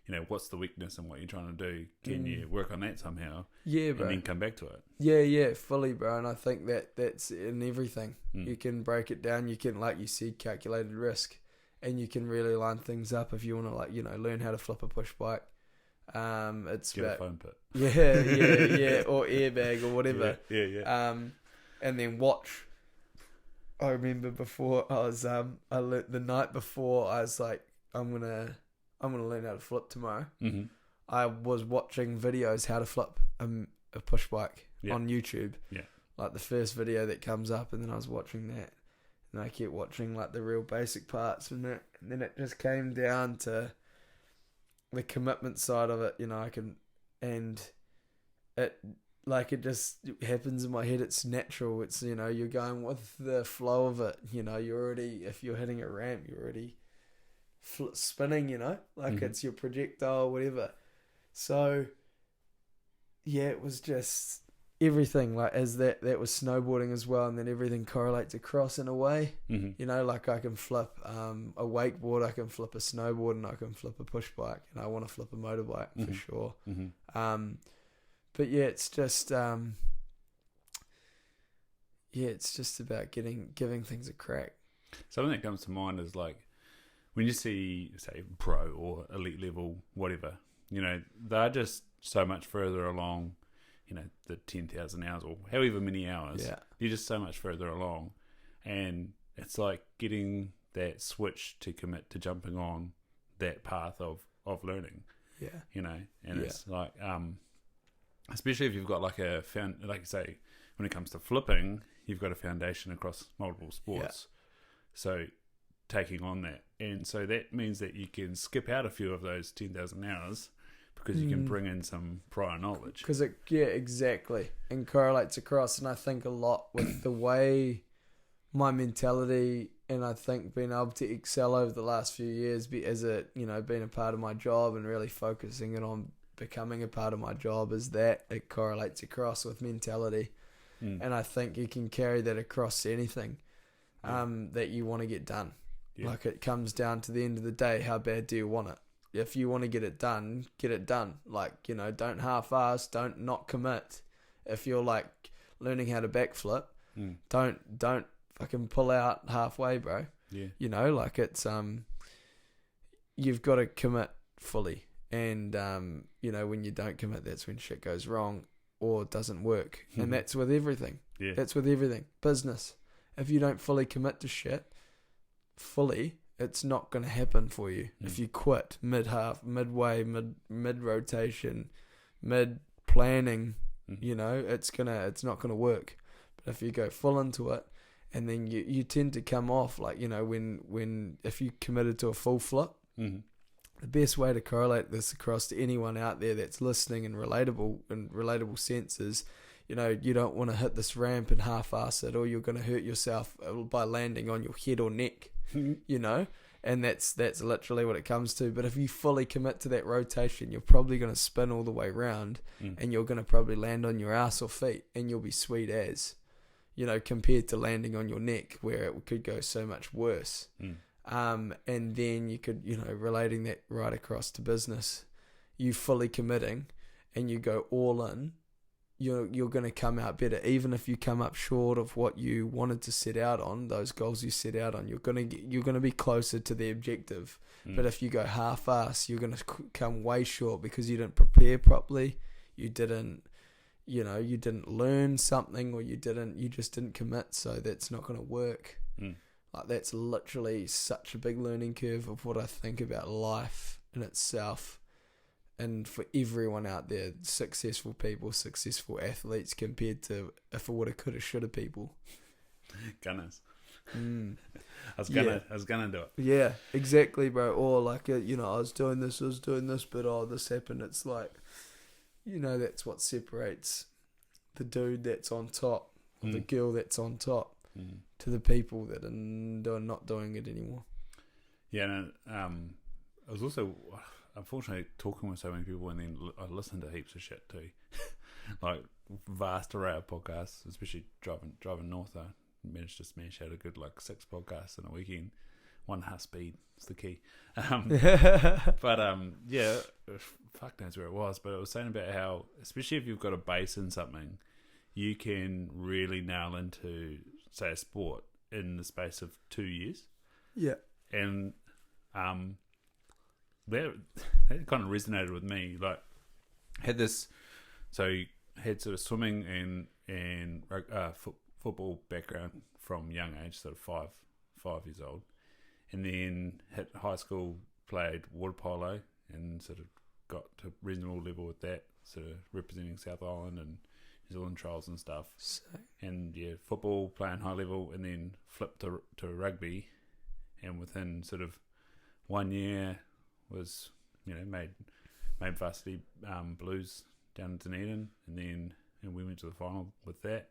you know, what's the weakness in what you're trying to do? Can you work on that somehow? Yeah, bro. And then come back to it. Yeah, fully, bro. And I think that's in everything. You can break it down. You can, like you said, calculated risk. And you can really line things up if you want to, like, you know, learn how to flip a push bike. It's get a foam pit. Yeah, or airbag or whatever. Yeah. And then watch. I remember before I was I learned the night before, I was like, I'm gonna learn how to flip tomorrow. I was watching videos how to flip a push bike on YouTube. Yeah. Like the first video that comes up, and then I was watching that. And I kept watching like the real basic parts and that, and then it just came down to the commitment side of it, you know. It just happens in my head. It's natural. It's, you know, you're going with the flow of it. You know, if you're hitting a ramp, you're already spinning. You know, like it's your projectile, whatever. So yeah, it was just everything, like as that was snowboarding as well, and then everything correlates across in a way. You know, like I can flip a wakeboard, I can flip a snowboard, and I can flip a push bike, and I want to flip a motorbike for sure. But yeah, it's just it's just about giving things a crack. Something that comes to mind is like when you see, say, pro or elite level, whatever, you know, they're just so much further along. You know, the 10,000 hours or however many hours, you're just so much further along. And it's like getting that switch to commit to jumping on that path of learning. Yeah. You know, and it's like, especially if you've got like like you say, when it comes to flipping, you've got a foundation across multiple sports. So taking on that. And so that means that you can skip out a few of those 10,000 hours, because you can bring in some prior knowledge. Because exactly, and correlates across. And I think a lot with the way my mentality, and I think being able to excel over the last few years, as it, you know, being a part of my job and really focusing it on becoming a part of my job, is that it correlates across with mentality. And I think you can carry that across to anything that you want to get done. Like it comes down to the end of the day, how bad do you want it? If you want to get it done, get it done. Like, you know, don't half-ass, don't not commit. If you're like learning how to backflip, don't fucking pull out halfway, bro. Yeah. You know, like it's you've got to commit fully. And you know, when you don't commit, that's when shit goes wrong or doesn't work. And that's with everything. Yeah. That's with everything. Business. If you don't fully commit to shit fully, it's not going to happen for you. If you quit mid-half, midway, mid-rotation, mid-planning, you know, it's not going to work. But if you go full into it and then you tend to come off like, you know, when if you committed to a full flip. Mm-hmm. The best way to correlate this across to anyone out there that's listening in relatable sense is, you know, you don't want to hit this ramp and half-ass it, or you're going to hurt yourself by landing on your head or neck, you know, and that's literally what it comes to. But if you fully commit to that rotation, you're probably going to spin all the way round, and you're going to probably land on your ass or feet, and you'll be sweet as, you know, compared to landing on your neck where it could go so much worse. And then you could, you know, relating that right across to business, you fully committing and you go all in, you're going to come out better. Even if you come up short of what you wanted to set out on, those goals you set out on, you're going to be closer to the objective. But if you go half-ass, you're going to come way short because you didn't prepare properly, you didn't learn something, or you just didn't commit. So that's not going to work. Like, that's literally such a big learning curve of what I think about life in itself. And for everyone out there, successful people, successful athletes, compared to if it woulda, coulda, shoulda people. Gunners. I was gonna do it. Yeah, exactly, bro. Or like, you know, I was doing this, but this happened. It's like, you know, that's what separates the dude that's on top, or the girl that's on top, to the people that are not doing it anymore. Yeah, and I was also, unfortunately, talking with so many people, and then I listened to heaps of shit too. Like, vast array of podcasts, especially driving north. I managed to smash out a good 6 podcasts in a weekend. 1.5 speed is the key. But yeah, fuck knows where it was. But it was saying about how, especially if you've got a base in something, you can really nail into, say, a sport in the space of 2 years. Yeah. And that kind of resonated with me. Like, had sort of swimming and football background from young age, sort of five years old, and then hit high school, played water polo, and sort of got to a reasonable level with that, sort of representing South Island and New Zealand trials and stuff. Sick. And yeah, football, playing high level, and then flipped to rugby, and within sort of 1 year was, you know, made varsity Blues down in Dunedin, and we went to the final with that.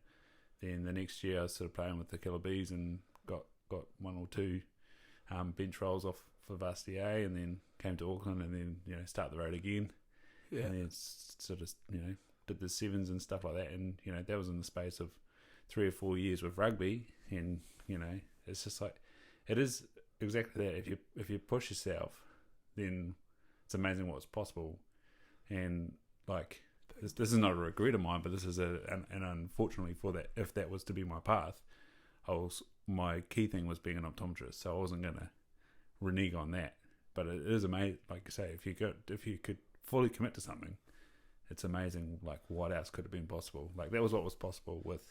Then the next year I was sort of playing with the Killer Bees and got 1 or 2 bench rolls off for varsity A, and then came to Auckland, and then, you know, start the road again. Yeah. And then sort of, you know, did the sevens and stuff like that, and, you know, that was in the space of 3 or 4 years with rugby. And, you know, it's just like, it is exactly that. If you push yourself, then it's amazing what's possible. And like, this is not a regret of mine, but this is and unfortunately for that, if that was to be my path, my key thing was being an optometrist, so I wasn't gonna renege on that. But it is amazing, like you say, if you could fully commit to something, it's amazing, like, what else could have been possible. Like, that was what was possible with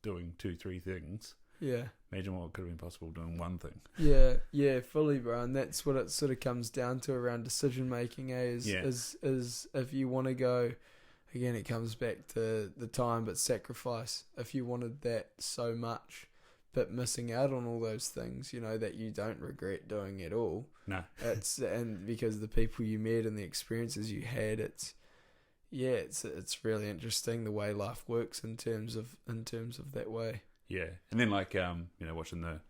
doing 2-3 things. Yeah. Imagine what could have been possible doing one thing. Yeah, fully, bro. And that's what it sort of comes down to around decision making, is if you want to go, again, it comes back to the time but sacrifice. If you wanted that so much, but missing out on all those things, you know, that you don't regret doing at all. No. And because the people you met and the experiences you had, it's really interesting the way life works in terms of that way. Yeah, and then, like, you know, watching the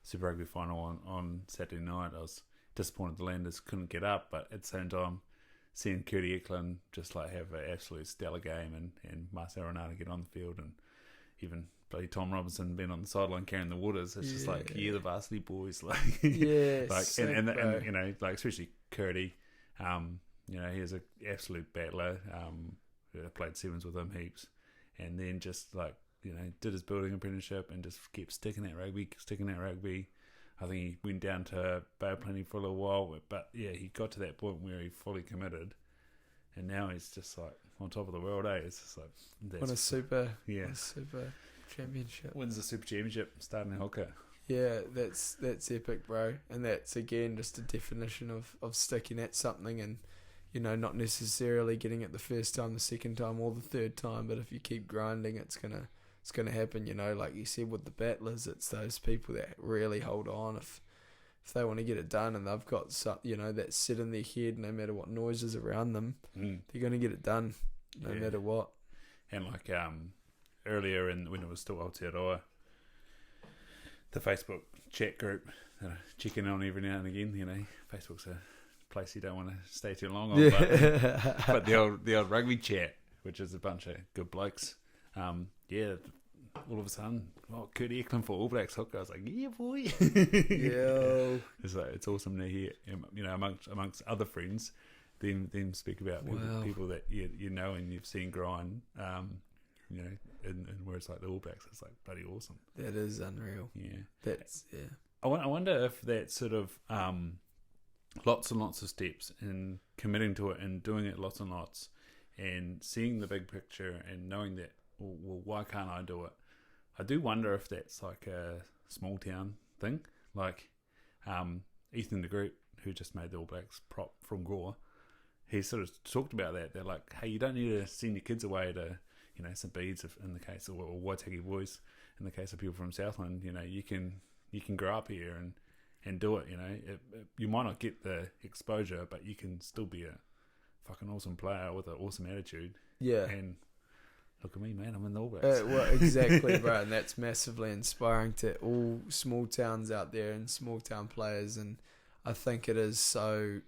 Super Rugby final on Saturday night, I was disappointed the Landers couldn't get up, but at the same time, seeing Curdy Eklund just like have an absolute stellar game, and Marcel Renata get on the field, and even bloody Tom Robinson being on the sideline carrying the waters, it's just like, the varsity boys, like, like, and you know, like, especially Curdy, you know, he's an absolute battler. I played sevens with him heaps, and then just, like, you know, did his building apprenticeship and just kept sticking that rugby. I think he went down to Bay of Plenty for a little while, but yeah, he got to that point where he fully committed, and now he's just like on top of the world. It's just like, won a super championship. Wins the super championship, starting in hooker. Yeah, that's epic, bro. And that's, again, just a definition of sticking at something, and, you know, not necessarily getting it the first time, the second time, or the third time, but if you keep grinding, it's gonna it's going to happen. You know, like you said with the battlers, it's those people that really hold on if they want to get it done, and they've got that set in their head, no matter what noise is around them, they're going to get it done, no matter what. And like earlier when it was still Aotearoa, the Facebook chat group, checking on every now and again. You know, Facebook's a place you don't want to stay too long on, but the old rugby chat, which is a bunch of good blokes. All of a sudden, Kurt Eklund for All Blacks hooker. I was like, yeah, boy. Yo. It's awesome to hear, you know, amongst other friends, them speak about people that you know and you've seen growing, you know, in words like the All Blacks. It's like bloody awesome. That is unreal. Yeah. I wonder if that sort of lots and lots of steps and committing to it and doing it lots and lots and seeing the big picture and knowing that, well, why can't I do it? I do wonder if that's like a small town thing. Like Ethan de Groot, who just made the All Blacks prop from Gore, he sort of talked about that. They're like, hey, you don't need to send your kids away to, you know, St. Bede's in the case of, or Waitaki Boys in the case of people from Southland. You know, you can grow up here and do it. You know, you might not get the exposure, but you can still be a fucking awesome player with an awesome attitude. Yeah. And look at me, man, I'm in the All Blacks. Well, exactly, bro, and that's massively inspiring to all small towns out there and small town players, and I think it is so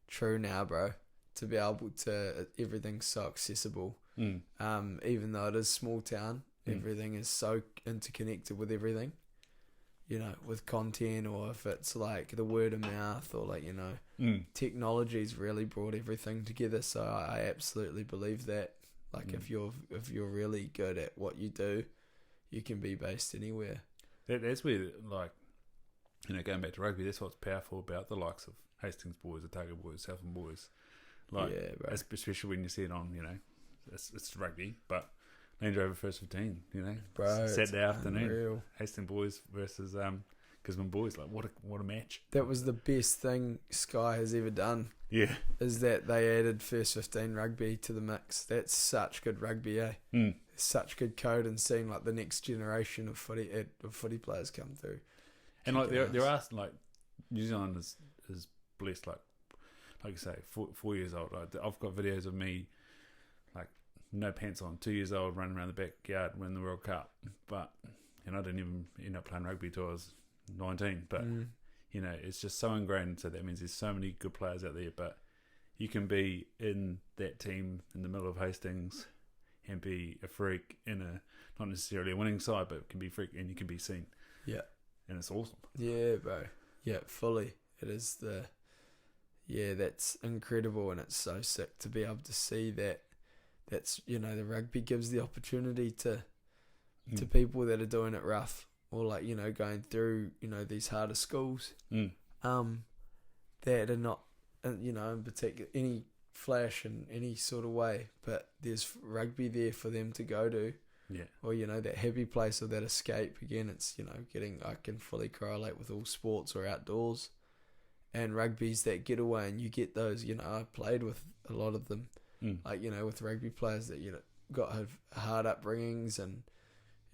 true now, bro, to be able to, everything's so accessible. Even though it is small town, everything is so interconnected with everything, you know, with content, or if it's like the word of mouth, or like, you know, technology's really brought everything together. So I absolutely believe that. Like if you're really good at what you do, you can be based anywhere. That's where, like, you know, going back to rugby, that's what's powerful about the likes of Hastings boys, Otago boys, Southland boys. Like, especially when you see it on, you know, it's rugby, but Land Rover first 15, you know, bro, Saturday afternoon, unreal. Hastings boys versus Gisborne boys. Like, what a match! That was the best thing Sky has ever done. Yeah, is that they added first 15 rugby to the mix. That's such good rugby, eh? Such good code, and seeing like the next generation of footy players come through. And like there are like New Zealand is blessed, like you say, 4 years old. Like, I've got videos of me like no pants on, 2 years old, running around the backyard winning the World Cup. But I didn't even end up playing rugby till I was 19. But you know, it's just so ingrained. So that means there's so many good players out there. But you can be in that team in the middle of Hastings and be a freak in a, not necessarily a winning side, but can be freak and you can be seen. Yeah. And it's awesome. Yeah, bro. Yeah, fully. It is that's incredible, and it's so sick to be able to see that. That's, you know, the rugby gives the opportunity to people that are doing it rough, or like, you know, going through, you know, these harder schools, that are not, you know, in particular any flash in any sort of way, but there's rugby there for them to go to. Yeah. Or, you know, that happy place or that escape. Again, it's, you know, I can fully correlate with all sports or outdoors, and rugby's that getaway, and you get those, you know, I played with a lot of them, like, you know, with rugby players that, you know, got hard upbringings and,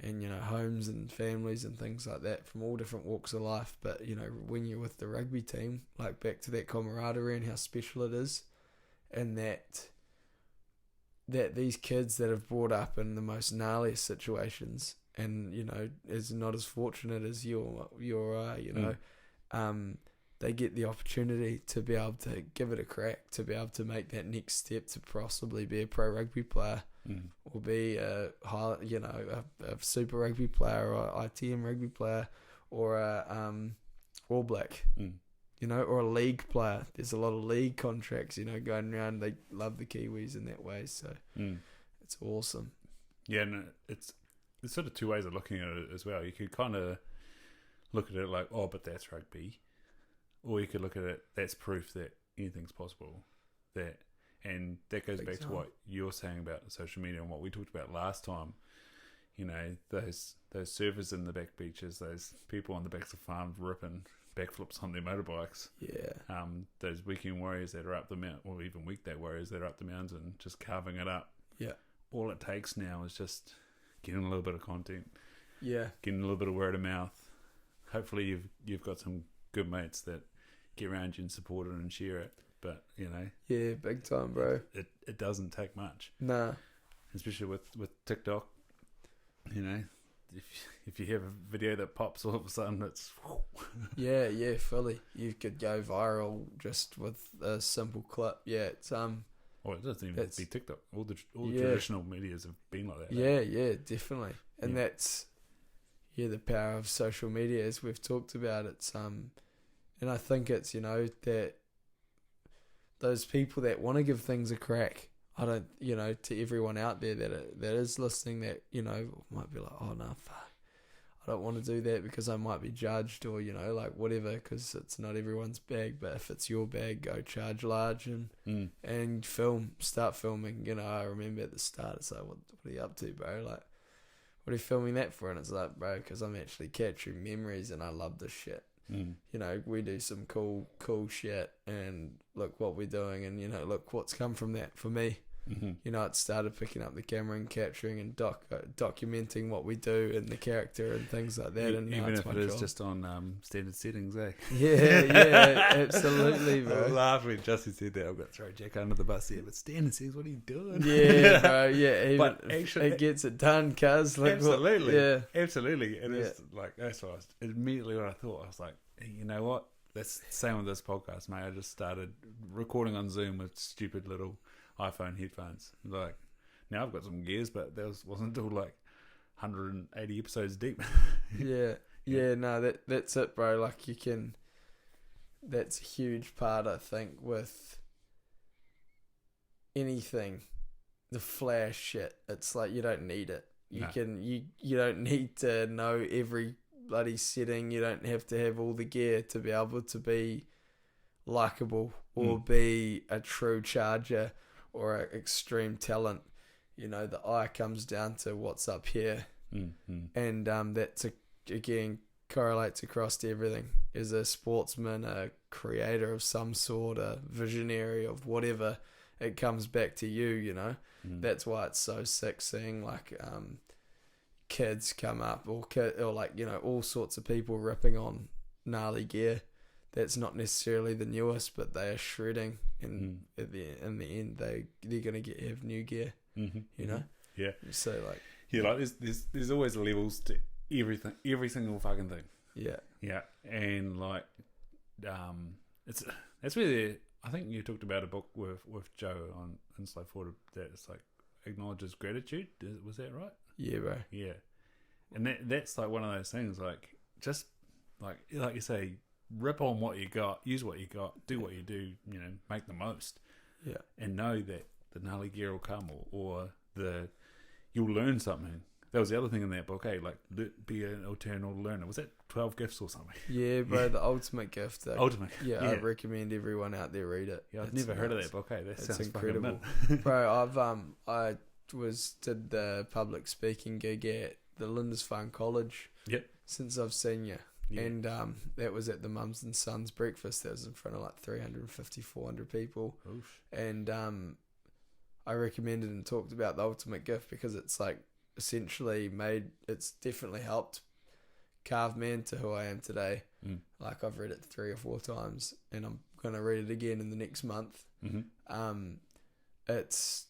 you know, homes and families and things like that from all different walks of life. But, you know, when you're with the rugby team, like, back to that camaraderie and how special it is, and that these kids that have brought up in the most gnarliest situations and, you know, is not as fortunate as you are, you know, they get the opportunity to be able to give it a crack, to be able to make that next step to possibly be a pro rugby player, or be a high, you know, a super rugby player, or ITM rugby player, or a All Black, you know, or a league player. There's a lot of league contracts, you know, going around. They love the Kiwis in that way, so it's awesome. Yeah, and it's sort of two ways of looking at it as well. You could kind of look at it like, oh, but that's rugby. Or you could look at it, that's proof that anything's possible. And that goes back to what you're saying about social media and what we talked about last time. You know, those surfers in the back beaches, those people on the backs of farms ripping backflips on their motorbikes. Yeah. Those weekend warriors that are up the mountain, or even weekday warriors that are up the mountain just carving it up. Yeah. All it takes now is just getting a little bit of content, Yeah. getting a little bit of word of mouth. Hopefully you've got some good mates that get around you and support it and share it. But Yeah, big time, bro. it doesn't take much. Nah. Especially with TikTok. If you have a video that pops all of a sudden, it's Yeah, fully. You could go viral just with a simple clip. Yeah, it's Well, it doesn't even be TikTok. All the Yeah. traditional medias have been like that. Yeah, definitely. And that's the power of social media, as we've talked about. It's and I think it's that those people that want to give things a crack. I don't, to everyone out there that is listening, that might be like, oh no, fuck, I don't want to do that because I might be judged, or like whatever, because it's not everyone's bag. But if it's your bag, go charge large and start filming. I remember at the start, it's like, what are you up to, bro? Like, what are you filming that for? And it's like, bro, because I'm actually capturing memories, and I love this shit. We do some cool shit, and look what we're doing, and look what's come from that for me. It started picking up the camera and capturing and documenting what we do and the character and things like that. And even if it is just on standard settings, eh? Yeah, absolutely, bro. I laughed when Justin said that. I've got to throw Jack under the bus here, but standard settings, what are you doing? Yeah, bro. Yeah, even but actually, it gets it done, cuz. Like, absolutely, absolutely. And it's like that's what immediately what I thought. I was like, you know what? That's the same with this podcast, mate. I just started recording on Zoom with stupid little iPhone headphones. Like, now I've got some gears, but that wasn't until like 180 episodes deep. No, that's it, bro. Like, that's a huge part, I think, with anything, the flash shit. It's like, you don't need it. You don't need to know every bloody setting. You don't have to have all the gear to be able to be likable or be a true charger or an extreme talent. The eye comes down to what's up here, and that again correlates across to everything. As a sportsman, a creator of some sort, a visionary of whatever, it comes back to you. That's why it's so sick seeing like kids come up, or like all sorts of people ripping on gnarly gear. That's not necessarily the newest, but they are shredding, and in the end, they're gonna have new gear. Yeah. So like, like there's always levels to everything, every single fucking thing. Yeah, and like, that's where I think you talked about a book with Joe on Slow Forward that it's like acknowledges gratitude. Was that right? Yeah, bro. Yeah, and that's like one of those things. Like, just like you say, rip on what you got, use what you got, do what you do, make the most. Yeah. And know that the gnarly gear will come, or you'll learn something. That was the other thing in that book, like be an eternal learner. Was that 12 Gifts or something? Yeah, bro, the ultimate gift. Ultimate. Yeah, I recommend everyone out there read it. Yeah, I've never heard of that book. That sounds incredible. Bro, I did the public speaking gig at the Lindisfarne College. Yep. Since I've seen you. Yeah. And that was at the Mums and Sons breakfast. That was in front of like 350, 400 people. Oof. And I recommended and talked about the ultimate gift because it's like essentially it's definitely helped carve me into who I am today. Like, I've read it 3 or 4 times, and I'm going to read it again in the next month. It's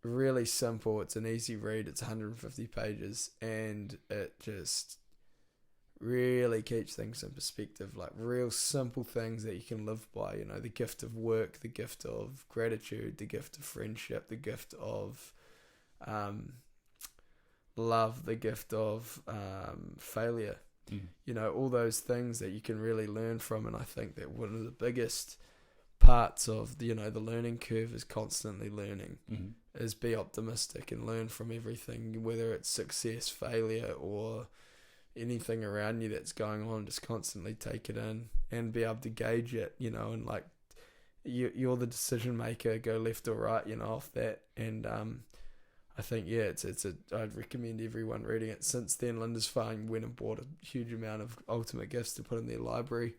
really simple. It's an easy read. It's 150 pages, and it just really keeps things in perspective, like real simple things that you can live by. The gift of work, the gift of gratitude, the gift of friendship, the gift of love, the gift of failure. All those things that you can really learn from. And I think that one of the biggest parts of the learning curve is constantly learning, is be optimistic and learn from everything, whether it's success, failure, or anything around you that's going on. Just constantly take it in and be able to gauge it, and like you're the decision maker, go left or right, off that. And I think I'd recommend everyone reading it. Since then, Lindisfarne went and bought a huge amount of ultimate gifts to put in their library,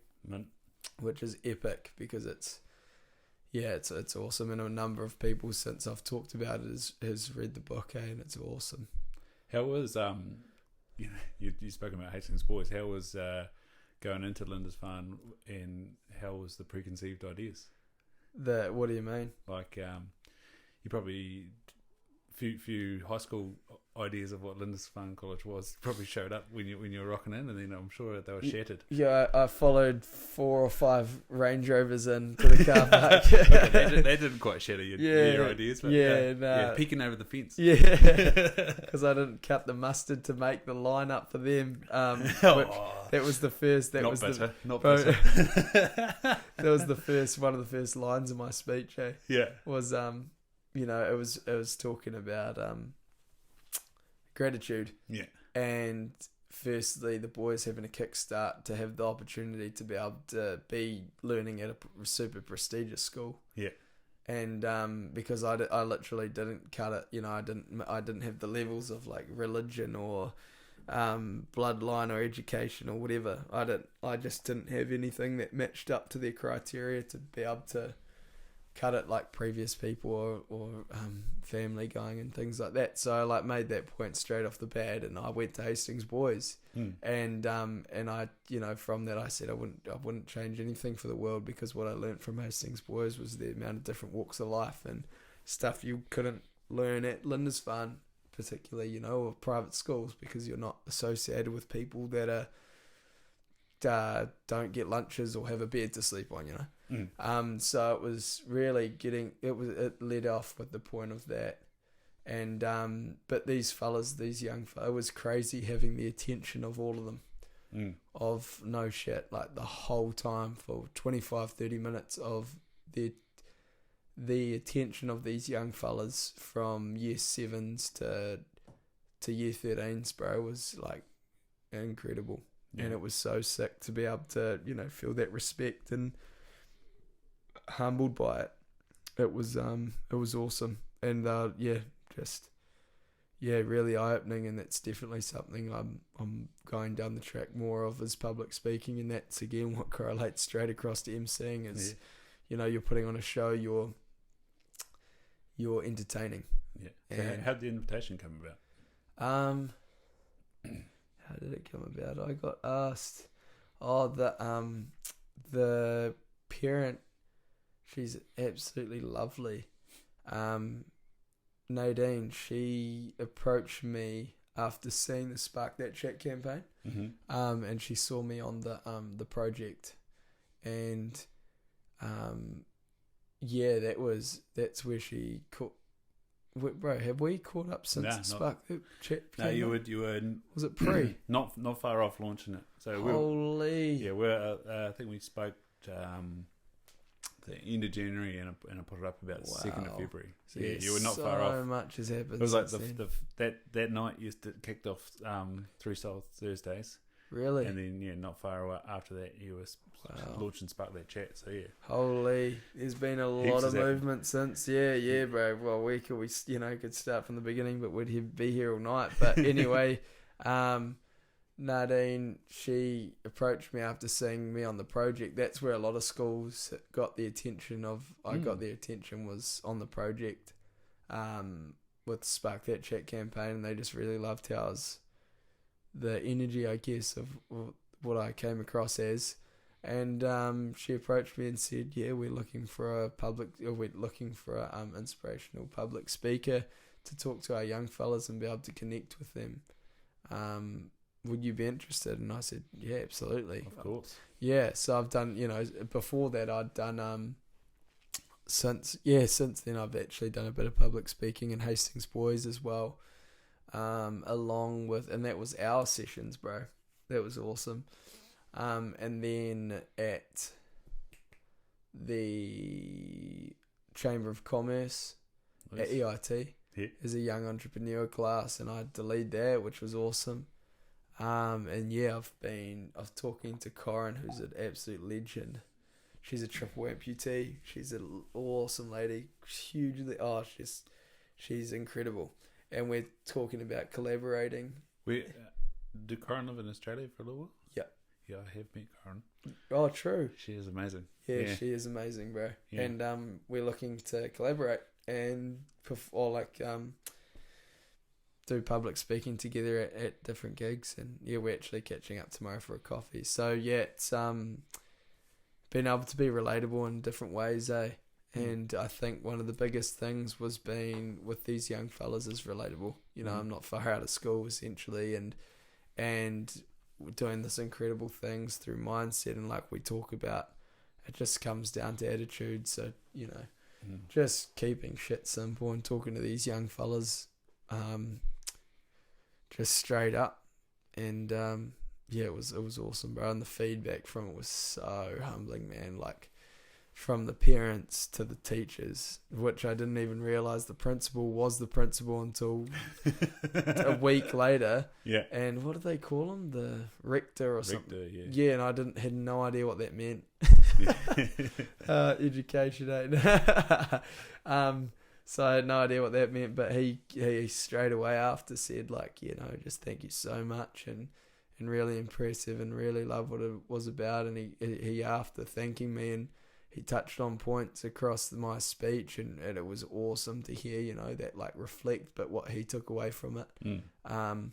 which is epic because it's awesome. And a number of people since I've talked about it has read the book, and it's awesome. How was you spoke about Hastings Boys. How was going into Lindisfarne, and how was the preconceived ideas? What do you mean? Like you probably few high school ideas of what Lindisfarne College was probably showed up when you were rocking in, and then I'm sure they were shattered. Yeah, I followed 4 or 5 Range Rovers into the car park. Okay, they didn't quite shatter your ideas, but peeking over the fence. Yeah, because I didn't cut the mustard to make the line up for them. That was the first. That was bitter. Not bitter. That was the first. One of the first lines of my speech. Yeah, was it was talking about gratitude. Yeah, and firstly, the boys having a kickstart to have the opportunity to be able to be learning at a super prestigious school. Yeah. And because I literally didn't cut it, I didn't have the levels of like religion or bloodline or education or whatever. I just didn't have anything that matched up to their criteria to be able to cut it like previous people or family going and things like that. So I like made that point straight off the bat, and I went to Hastings Boys, and I from that I said I wouldn't change anything for the world, because what I learnt from Hastings Boys was the amount of different walks of life and stuff you couldn't learn at Lindisfarne, particularly or private schools, because you're not associated with people that are don't get lunches or have a bed to sleep on. So it was really it led off with the point of that. And but these young fellas, it was crazy having the attention of all of them. Of no shit, like the whole time for 25-30 minutes of the attention of these young fellas from year 7s to year 13s, bro, was like incredible. Yeah. And it was so sick to be able to feel that respect and humbled by it. It was awesome, and really eye-opening, and that's definitely something I'm going down the track more of, is public speaking, and that's again what correlates straight across to emceeing is you're putting on a show, you're entertaining. Yeah. So how did the invitation come about? How did it come about? I got asked. The parent, she's absolutely lovely. Nadine, she approached me after seeing the Spark That Chat campaign, and she saw me on the project, and that's where she caught. Bro, have we caught up since Spark That Chat? No, you were. Was it pre? not far off launching it. So holy. I think we spoke the end of January, and I put it up about the 2nd of February. So you were not far off. So much has happened. It was like that night kicked off through Soul Thursdays. Really? And then not far away after that, you were launching Spark That Chat. So holy, there's been a lot of movement since. Yeah, bro. Well, we could start from the beginning, but we'd be here all night. But anyway, Nadine, she approached me after seeing me on the project. That's where a lot of schools got the attention of. I got their attention was on the project, with Spark That Chat campaign, and they just really loved how the energy, I guess, of what I came across as. And she approached me and said, we're looking for a inspirational public speaker to talk to our young fellas and be able to connect with them. Would you be interested? And I said, yeah, absolutely. Of course. Yeah, so I've done, before that I'd done, since then I've actually done a bit of public speaking in Hastings Boys as well, along with, and that was our sessions, bro. That was awesome. And then at the Chamber of Commerce at EIT, as a young entrepreneur class, and I had to lead that, which was awesome. And I've talking to Corin, who's an absolute legend. She's a triple amputee. She's an awesome lady. She's incredible. And we're talking about collaborating. Do Corin live in Australia for a little while? Yeah, I have met Corin. Oh, true. She is amazing. Yeah, she is amazing, bro. Yeah. And we're looking to collaborate and do public speaking together at different gigs, and yeah, we're actually catching up tomorrow for a coffee. So yeah, it's been able to be relatable in different ways, eh? And I think one of the biggest things was being with these young fellas is relatable. You know, I'm not far out of school essentially, and doing this incredible things through mindset, and like we talk about, it just comes down to attitude. So, you know, just keeping shit simple and talking to these young fellas, just straight up. And yeah, it was awesome, bro. And the feedback from it was so humbling, man. Like, from the parents to the teachers, which I didn't even realise the principal was the principal until a week later. Yeah. And what do they call him? The rector or something? Yeah. Yeah, and I had no idea what that meant. Education, so I had no idea what that meant, but he straight away after said, like, you know, just thank you so much, and really impressive, and really love what it was about. And he after thanking me, and he touched on points across my speech, and it was awesome to hear, you know, that like reflect, but what he took away from it. And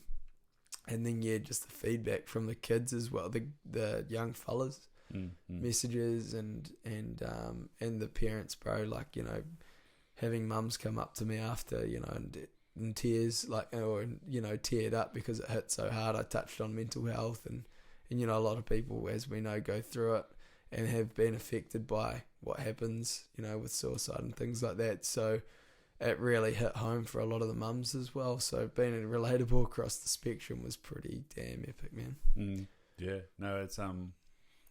then yeah, just the feedback from the kids as well, the young fellas, messages and the parents, bro. Like, you know, having mums come up to me after, you know, and in tears, like, or, you know, teared up because it hit so hard. I touched on mental health, and you know, a lot of people, as we know, go through it and have been affected by what happens, you know, with suicide and things like that. So it really hit home for a lot of the mums as well. So being relatable across the spectrum was pretty damn epic, man. Yeah, no, it's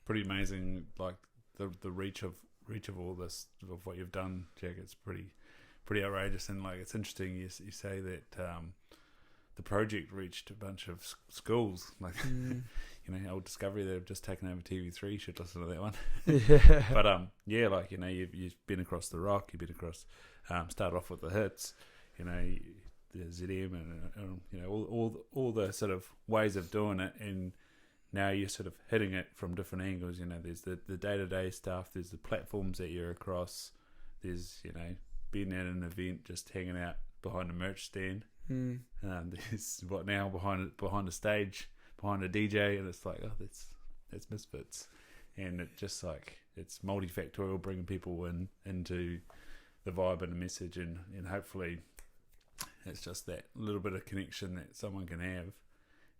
pretty amazing. Like the reach of all this, of what you've done, Jack. It's pretty outrageous. And like, it's interesting. You say that the project reached a bunch of schools, like. You know, Old Discovery, they've just taken over TV3. You should listen to that one. Yeah. But yeah, like, you know, you've been across the rock. You've been across. Started off with the hits. You know, the ZM, and you know, all the sort of ways of doing it. And now you're sort of hitting it from different angles. You know, there's the day-to-day stuff. There's the platforms that you're across. There's, you know, being at an event, just hanging out behind a merch stand. There's what now behind a stage, behind a DJ, and it's like, oh, that's Misfits. And it just like, it's multifactorial, bringing people into the vibe and the message, and hopefully it's just that little bit of connection that someone can have,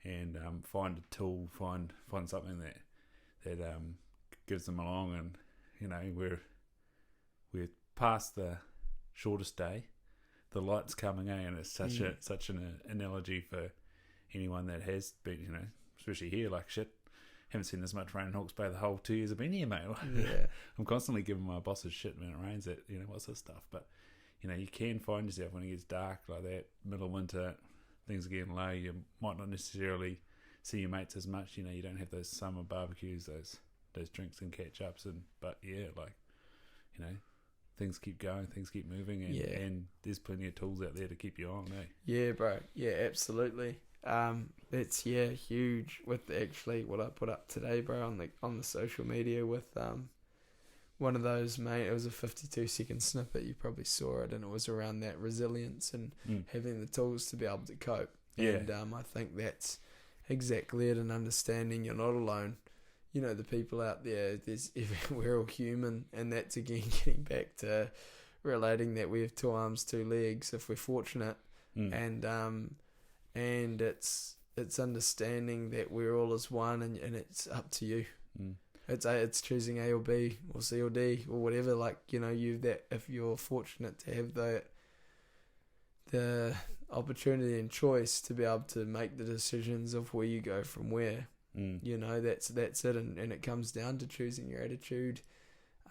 and find a tool, find something that gives them along. And you know, we're past the shortest day, the light's coming, and it's such an analogy for anyone that has been, you know, especially here, like, shit, haven't seen as much rain in Hawke's Bay the whole 2 years I've been here, mate. Yeah. I'm constantly giving my bosses shit when it rains, that, you know, what's this stuff? But, you know, you can find yourself when it gets dark like that, middle of winter, things are getting low, you might not necessarily see your mates as much, you know, you don't have those summer barbecues, those drinks and catch-ups, but yeah, like, you know, things keep going, things keep moving, and there's plenty of tools out there to keep you on, eh? Yeah, bro. Yeah, absolutely. It's huge with actually what I put up today, bro, on the social media with one of those, mate. It was a 52-second snippet. You probably saw it, and it was around that resilience and having the tools to be able to cope. Yeah. And I think that's exactly it, and understanding you're not alone. You know, the people out there, we're all human, and that's again getting back to relating that we have 2 arms, 2 legs if we're fortunate, and it's understanding that we're all as one, and it's up to you. It's choosing A or B or C or D or whatever. Like, you know, if you're fortunate to have the opportunity and choice to be able to make the decisions of where you go from where. You know, that's it, and it comes down to choosing your attitude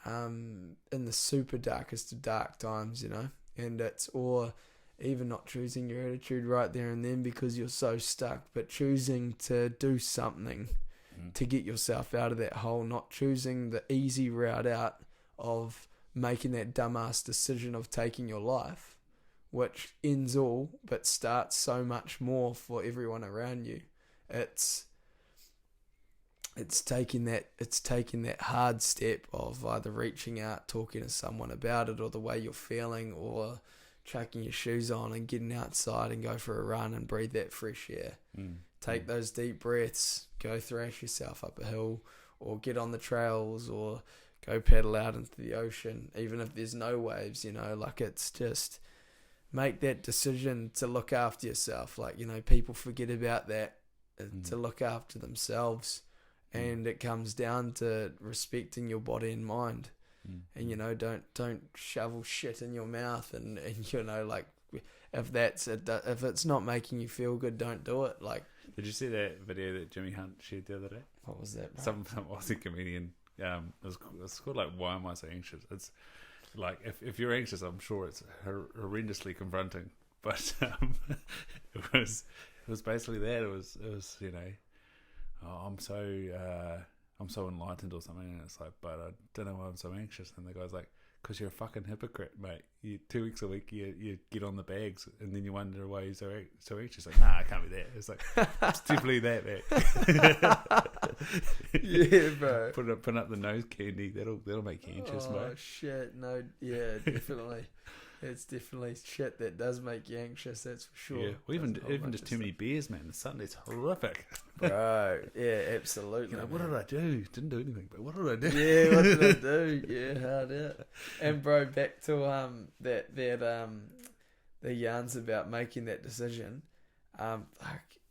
in the super darkest of dark times, you know, or even not choosing your attitude right there and then because you're so stuck, but choosing to do something to get yourself out of that hole, not choosing the easy route out of making that dumbass decision of taking your life, which ends all but starts so much more for everyone around you. It's taking that hard step of either reaching out, talking to someone about it, or the way you're feeling, or chucking your shoes on and getting outside and go for a run and breathe that fresh air. Take those deep breaths, go thrash yourself up a hill, or get on the trails, or go paddle out into the ocean, even if there's no waves, like it's just make that decision to look after yourself. Like, people forget about that, to look after themselves. And it comes down to respecting your body and mind. And, don't shovel shit in your mouth and like, if it's not making you feel good, don't do it. Like, did you see that video that Jimmy Hunt shared the other day? What was that, bro? Some Aussie comedian. It's called like, Why Am I So Anxious? It's like, if you're anxious, I'm sure it's horrendously confronting. But it was basically that. It was I'm so enlightened or something, and it's like, but I don't know why I'm so anxious. And the guy's like, because you're a fucking hypocrite, mate. 2 weeks a week you get on the bags, and then you wonder why you're so anxious. Like, nah, it can't be that. It's like, it's definitely that, mate. Yeah, bro. Putting up the nose candy, that'll make you anxious, mate. Oh shit, no, yeah, definitely. It's definitely shit that does make you anxious, that's for sure. Yeah, well, even just too many beers, man. The Sunday's horrific. Bro, yeah, absolutely. What did I do? Didn't do anything, but what did I do? Yeah, what did I do? Yeah, hard out. And bro, back to the yarns about making that decision.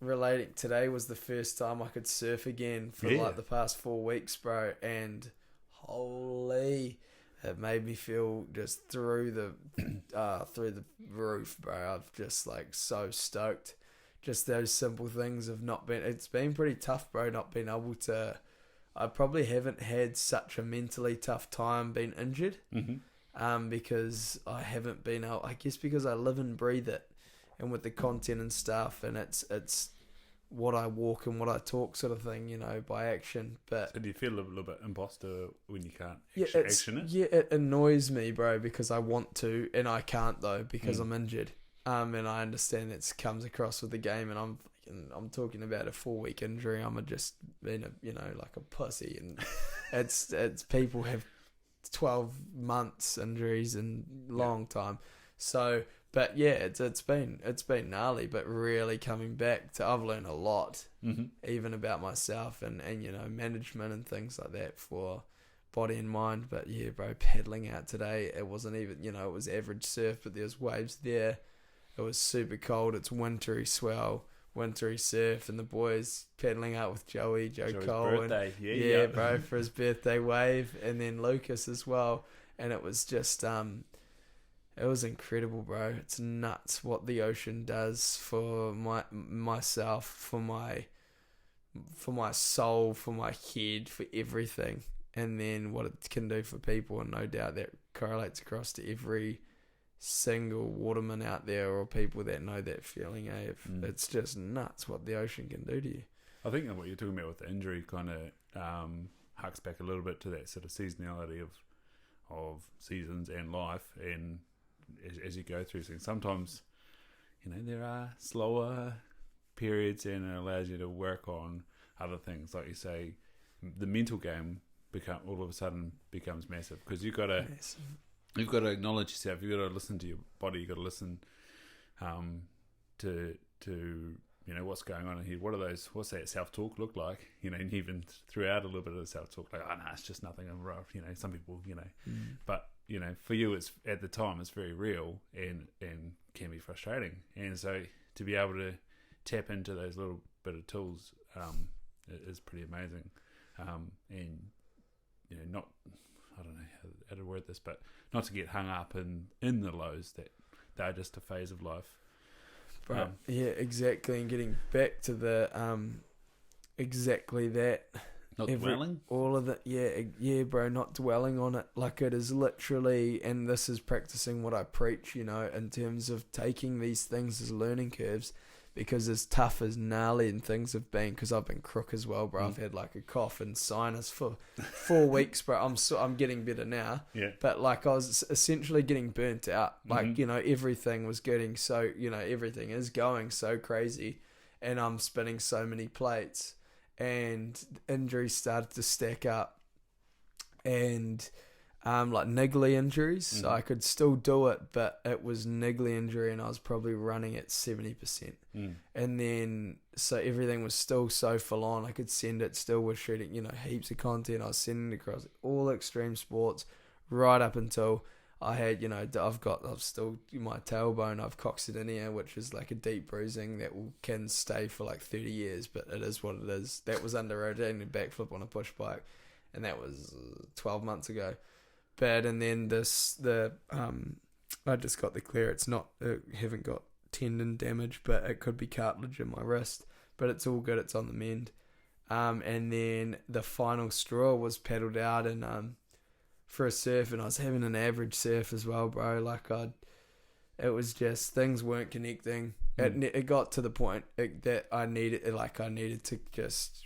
Relating, today was the first time I could surf again for like the past 4 weeks, bro, and holy, it made me feel just through the roof, bro. I've just like so stoked. Just those simple things have not been. It's been pretty tough, bro. Not being able to. I probably haven't had such a mentally tough time being injured. Because I haven't been able. I guess because I live and breathe it, and with the content and stuff, and it's what I walk and what I talk, sort of thing, by action. But so do you feel a little bit imposter when you can't action it? Yeah, it annoys me, bro, because I want to and I can't though because I'm injured. And I understand it comes across with the game, and I'm talking about a 4-week injury. I'm just being like a pussy, and it's people have 12 months injuries and long time. So. But yeah, it's been gnarly, but really coming back to, I've learned a lot, even about myself and management and things like that for body and mind. But yeah, bro, paddling out today, it wasn't even, it was average surf, but there's waves there. It was super cold. It's wintry swell, wintry surf, and the boys paddling out with Joey Cole, birthday. And bro, for his birthday wave, and then Lucas as well. And it was just it was incredible, bro. It's nuts what the ocean does for myself, for my soul, for my head, for everything, and then what it can do for people. And no doubt that correlates across to every single waterman out there, or people that know that feeling. It's just nuts what the ocean can do to you. I think that what you're talking about with the injury kind of harks back a little bit to that sort of seasonality of seasons and life, and as you go through things, sometimes there are slower periods, and it allows you to work on other things. Like you say, the mental game all of a sudden becomes massive, because you've got to acknowledge yourself. You've got to listen to your body. You've got to listen to what's going on in here. What's that self-talk look like? And even throughout a little bit of the self-talk, like, oh no, it's just nothing. I'm rough. Some people, but for you, it's at the time, it's very real and can be frustrating. And so to be able to tap into those little bit of tools is pretty amazing. And not, I don't know how to word this, but not to get hung up in the lows, that they're just a phase of life. Bro, yeah, exactly. And getting back to the exactly that. Not dwelling? All of it, yeah, bro, not dwelling on it. Like, it is literally, and this is practicing what I preach, in terms of taking these things as learning curves, because as tough as gnarly and things have been, because I've been crook as well, bro. I've had like a cough and sinus for 4 weeks, bro. I'm getting better now. Yeah. But like, I was essentially getting burnt out. Like, everything was getting so, everything is going so crazy, and I'm spinning so many plates. And injuries started to stack up, and like niggly injuries. So I could still do it, but it was niggly injury, and I was probably running at 70%. And then so everything was still so full on. I could send it, still was shooting, heaps of content. I was sending it across all extreme sports, right up until I had, I've still my tailbone. I've coccydynia, which is like a deep bruising that can stay for like 30 years, but it is what it is. That was under rotating a backflip on a push bike, and that was 12 months ago. Bad, and then I just got the clear. It's not, I haven't got tendon damage, but it could be cartilage in my wrist. But it's all good. It's on the mend. And then the final straw was paddled out and for a surf, and I was having an average surf as well, bro. Like it was just things weren't connecting. It got to the point that I needed to just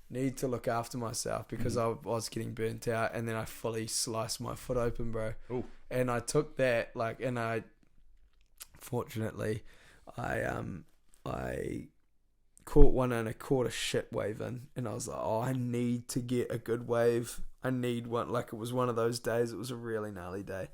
need to look after myself because I was getting burnt out, and then I fully sliced my foot open, bro. Ooh. And I took that and I fortunately I caught one and I caught a shit wave in, and I was like, I need to get a good wave. I need one. Like, it was one of those days. It was a really gnarly day,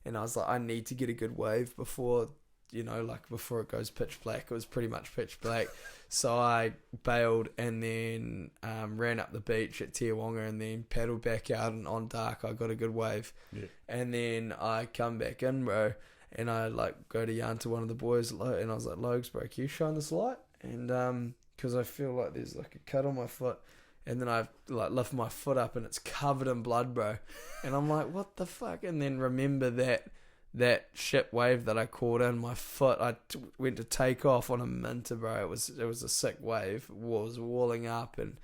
and I was like, I need to get a good wave before it goes pitch black. It was pretty much pitch black. So I bailed and then ran up the beach at Tiawonga and then paddled back out, and on dark I got a good wave. Yeah. And then I come back in, bro, and I go to yarn to one of the boys, and I was like, Logs, bro, can you shine this light? And because I feel like there's a cut on my foot. And then I lift my foot up and it's covered in blood, bro. And I'm like, what the fuck? And then remember that shit wave that I caught in my foot. I went to take off on a minter, bro. It was a sick wave. It was walling up, and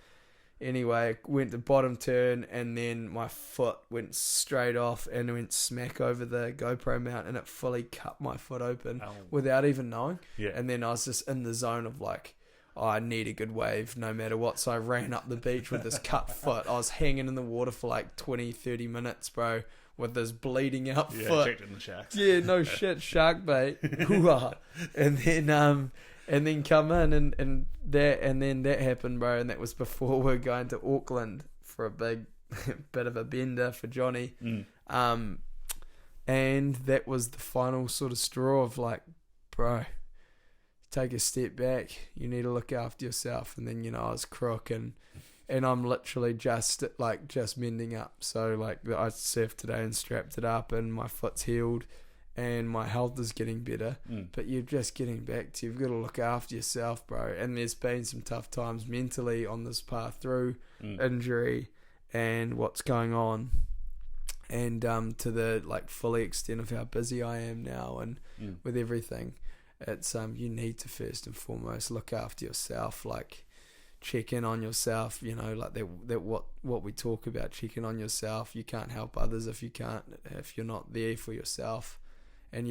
anyway, went to bottom turn, and then my foot went straight off and went smack over the GoPro mount, and it fully cut my foot open without even knowing. Yeah. And then I was just in the zone of I need a good wave no matter what. So I ran up the beach with this cut foot. I was hanging in the water for 20, 30 minutes, bro, with this bleeding out foot. Yeah, checked in the sharks. Yeah, no shit, shark bait. And then come in and then that happened, bro, and that was before we were going to Auckland for a big bit of a bender for Johnny. And that was the final sort of straw of bro, take a step back, you need to look after yourself. And then I was crook, and I'm literally just mending up. So I surfed today and strapped it up, and my foot's healed and my health is getting better. But you're just getting back to, you've got to look after yourself, bro. And there's been some tough times mentally on this path through injury and what's going on, and to the fully extent of how busy I am now and with everything. It's you need to first and foremost look after yourself, check in on yourself, that what we talk about, checking on yourself. You can't help others if you're not there for yourself. And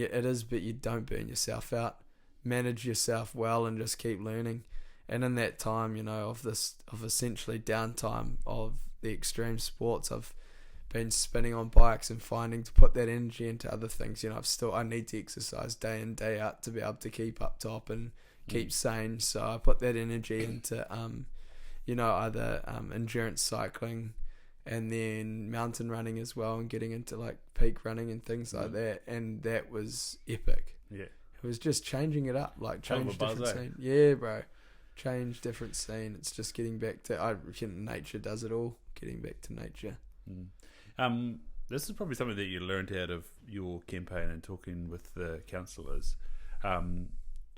but you don't burn yourself out. Manage yourself well and just keep learning. And in that time, of essentially downtime of the extreme sports, I've been spinning on bikes and finding to put that energy into other things. I need to exercise day in, day out to be able to keep up top and keep sane. So I put that energy into either endurance cycling and then mountain running as well, and getting into peak running and things like that. And that was epic. Yeah, it was just changing it up, change different scene. Yeah, bro, change different scene. It's just getting back to nature does it all. Getting back to nature. This is probably something that you learned out of your campaign and talking with the counsellors.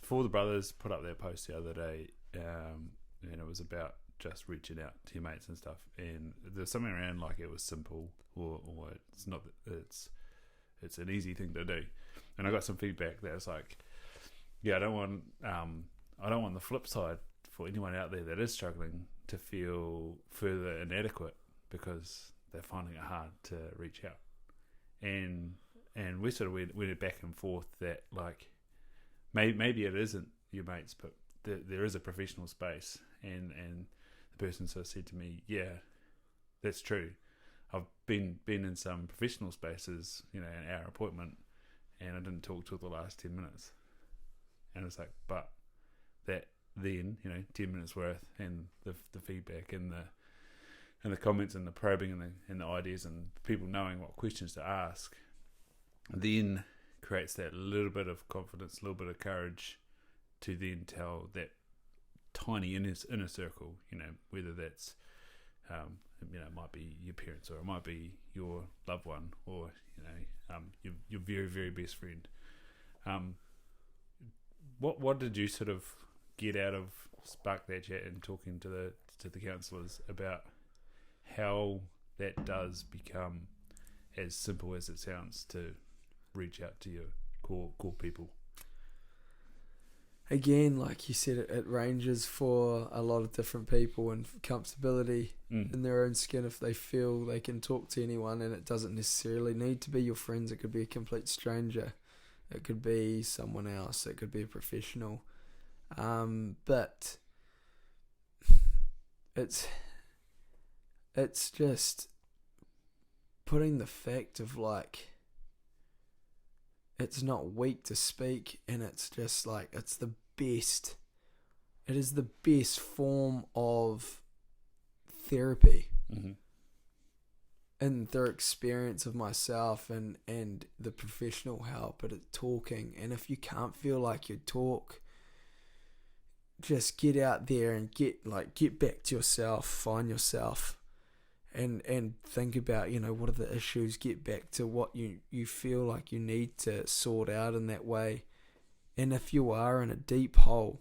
For the brothers put up their post the other day, and it was about just reaching out to your mates and stuff, and there's something around it was simple, or it's not, it's an easy thing to do. And I got some feedback that was I don't want the flip side for anyone out there that is struggling to feel further inadequate because they're finding it hard to reach out. And we sort of went back and forth that maybe it isn't your mates, but there is a professional space. And the person sort of said to me, yeah, that's true. I've been in some professional spaces, an hour appointment, and I didn't talk till the last 10 minutes. And it's but that then, 10 minutes worth, and the feedback and the comments and the probing and the ideas and people knowing what questions to ask, then creates that little bit of confidence, a little bit of courage to then tell that tiny inner circle, whether that's, it might be your parents, or it might be your loved one, or, your very, very best friend. What did you sort of get out of Spark That Chat and talking to the counsellors about how that does become as simple as it sounds to reach out to your core people? Again, like you said, it ranges for a lot of different people, and comfortability in their own skin, if they feel they can talk to anyone, and it doesn't necessarily need to be your friends. It could be a complete stranger, it could be someone else, it could be a professional, but it's just putting the fact of like, it's not weak to speak, and it's just like, it is the best form of therapy. And their experience of myself and the professional help at talking. And if you can't feel like you talk, just get out there and get back to yourself, find yourself, and think about, what are the issues, get back to what you feel like you need to sort out in that way. And if you are in a deep hole,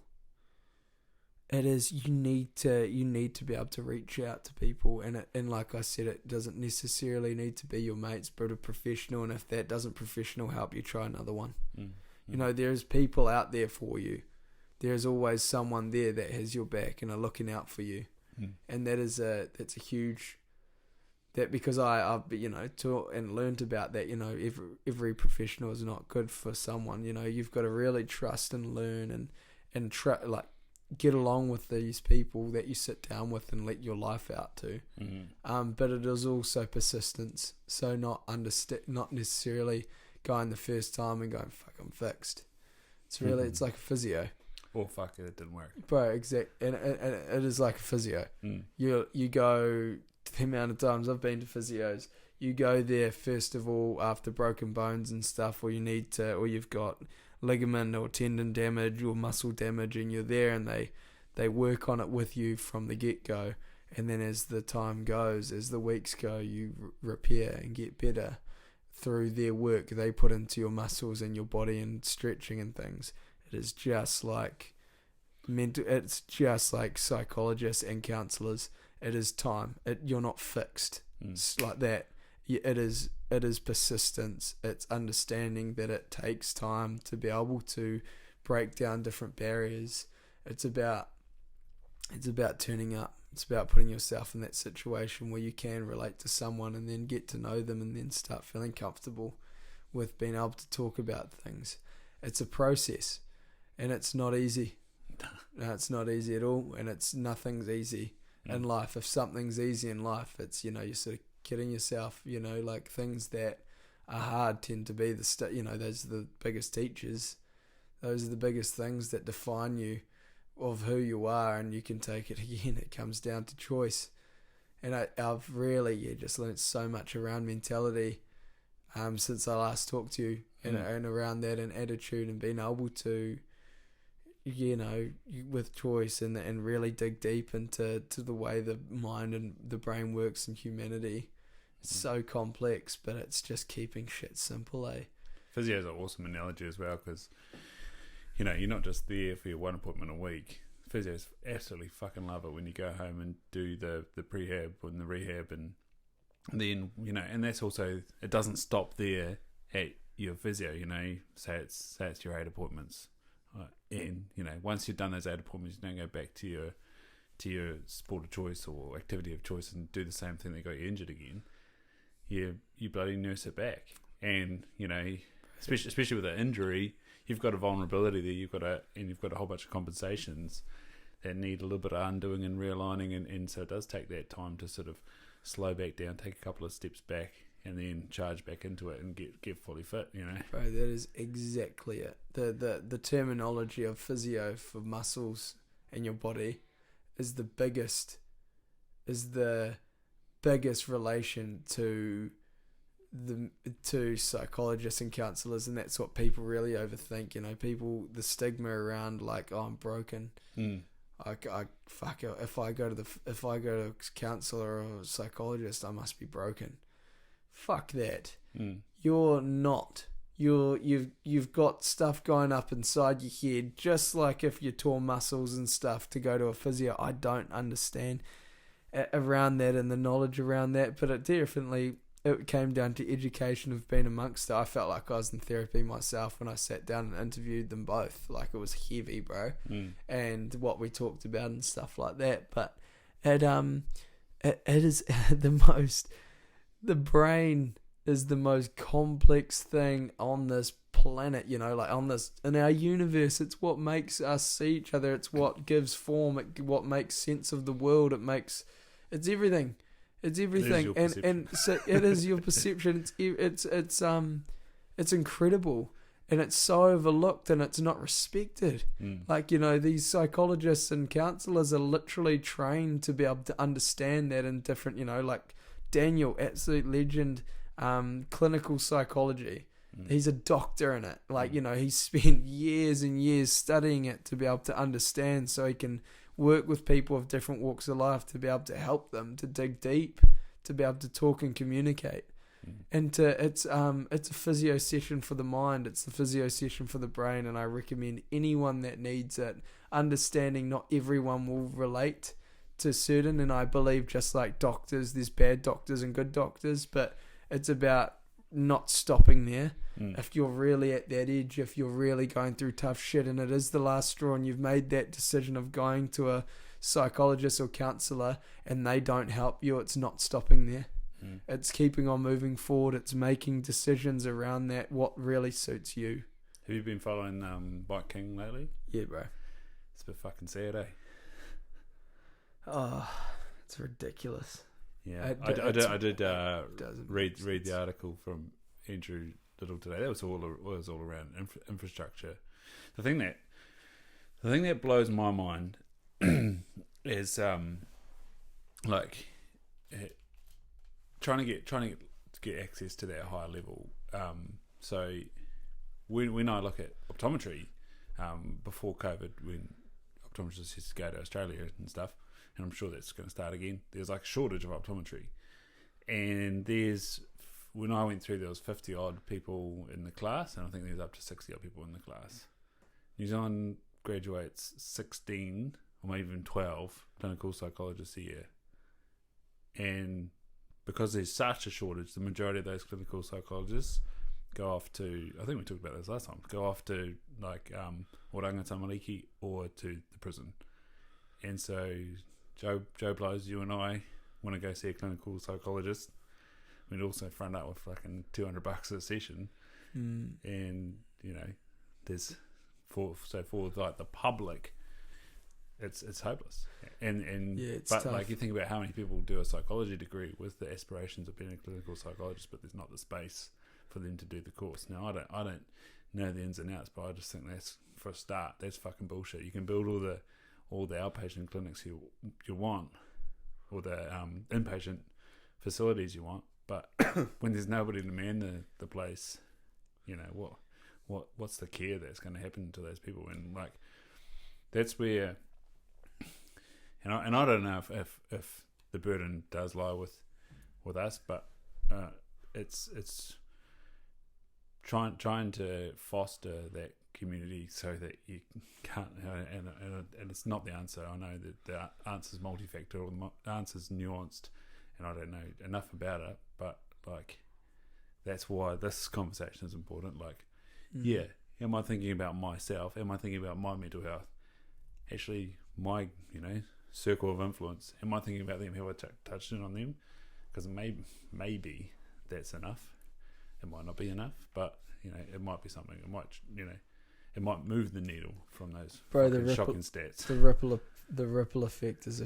you need to be able to reach out to people, and like I said, it doesn't necessarily need to be your mates, but a professional. And if that doesn't professional help you, try another one. There's people out there for you. There's always someone there that has your back and are looking out for you. And that's a huge, that, because I've taught and learned about that. Every professional is not good for someone. You've got to really trust and learn and get along with these people that you sit down with and let your life out to. But it is also persistence. So not necessarily going the first time and going, fuck, I'm fixed. It's really, it's like a physio. Or fuck it, it didn't work. Bro, exactly. And it is like a physio. You go, the amount of times I've been to physios, you go there first of all after broken bones and stuff, or you've got ligament or tendon damage or muscle damage, and you're there and they work on it with you from the get-go. And then as the time goes, as the weeks go, you repair and get better through their work they put into your muscles and your body and stretching and things. It is just like it's just like psychologists and counsellors. It is time. You're not fixed. It's like that. It is persistence. It's understanding that it takes time to be able to break down different barriers. It's about turning up. It's about putting yourself in that situation where you can relate to someone and then get to know them and then start feeling comfortable with being able to talk about things. It's a process, and it's not easy. No, it's not easy at all, and nothing's easy in life. If something's easy in life, it's, you're sort of kidding yourself. Like things that are hard tend to be those are the biggest teachers. Those are the biggest things that define you of who you are, and you can take it again. It comes down to choice. And I've really just learnt so much around mentality since I last talked to you, and around that and attitude, and being able to, with choice and really dig deep into the way the mind and the brain works in humanity. It's so complex, but it's just keeping shit simple, eh? Physio is an awesome analogy as well, because you're not just there for your one appointment a week. Physios absolutely fucking love it when you go home and do the prehab and the rehab, and then and that's also, it doesn't stop there at your physio. Say it's your 8 appointments, and once you've done those 8 appointments, you don't go back to your sport of choice or activity of choice and do the same thing that got you injured again. You bloody nurse it back, and especially with an injury, you've got a vulnerability there. You've got a whole bunch of compensations that need a little bit of undoing and realigning, and so it does take that time to sort of slow back down, take a couple of steps back, and then charge back into it and get fully fit. Bro, that is exactly it. The terminology of physio for muscles in your body is the biggest, is the biggest relation to psychologists and counsellors, and that's what people really overthink. People, the stigma around like, oh, I'm broken. I fuck it. If I go to a counsellor or a psychologist, I must be broken. Fuck that. You're not. You've got stuff going up inside your head, just like if you tore muscles and stuff to go to a physio. I don't understand around that and the knowledge around that, but it came down to education of being amongst it. I felt like I was in therapy myself when I sat down and interviewed them both. Like, it was heavy, bro, and what we talked about and stuff like that. But it is the brain is the most complex thing on this planet, like in our universe. It's what makes us see each other. It's what gives form. What makes sense of the world. It's everything. It's everything. And so it is your perception. It's incredible, and it's so overlooked, and it's not respected. Like, these psychologists and counselors are literally trained to be able to understand that in different, like Daniel, absolute legend, clinical psychology. He's a doctor in it. Like, he's spent years and years studying it to be able to understand, so he can work with people of different walks of life to be able to help them to dig deep, to be able to talk and communicate. And it's a physio session for the mind. It's the physio session for the brain, and I recommend anyone that needs it. Understanding not everyone will relate to certain, and I believe just like doctors, there's bad doctors and good doctors, but it's about not stopping there. If you're really at that edge, if you're really going through tough shit and it is the last straw, and you've made that decision of going to a psychologist or counsellor and they don't help you, it's not stopping there. It's keeping on moving forward. It's making decisions around that, what really suits you. Have you been following Bike King lately? Yeah, bro. It's a bit fucking sad, eh? Oh, it's ridiculous. Yeah, I did read the article from Andrew Little today. That was all around infrastructure. The thing that blows my mind is trying to get access to that high level. So when I look at optometry, before COVID, when optometrists used to go to Australia and stuff, and I'm sure that's going to start again, there's like a shortage of optometry. And when I went through, there was 50 odd people in the class, and I think there's up to 60 odd people in the class. New Zealand graduates 16 or maybe even 12 clinical psychologists a year. And because there's such a shortage, the majority of those clinical psychologists go off to, I think we talked about this last time, go off to like Oranga Tamariki or to the prison. And so Joe Blows, you and I want to go see a clinical psychologist. We'd also front up with fucking $200 a session. And there's for like the public, it's hopeless. And yeah, it's but tough. like, you think about how many people do a psychology degree with the aspirations of being a clinical psychologist, but there's not the space for them to do the course. Now I don't know the ins and outs, but I just think that's, for a start, that's fucking bullshit. You can build all the outpatient clinics you want, or the inpatient facilities you want, but when there's nobody to man the place, what's the care that's going to happen to those people? And like, that's where, and I don't know if the burden does lie with us, but it's trying to foster that community so that you can't, and it's not the answer. I know that the answer's multifactorial, the answer's nuanced, and I don't know enough about it, but like, that's why this conversation is important. Like, yeah, am I thinking about myself? Am I thinking about my mental health? Actually, my circle of influence, am I thinking about them? Have I touched in on them? Because maybe that's enough. It might not be enough, but it might be something. It might move the needle from those shocking stats. The ripple effect is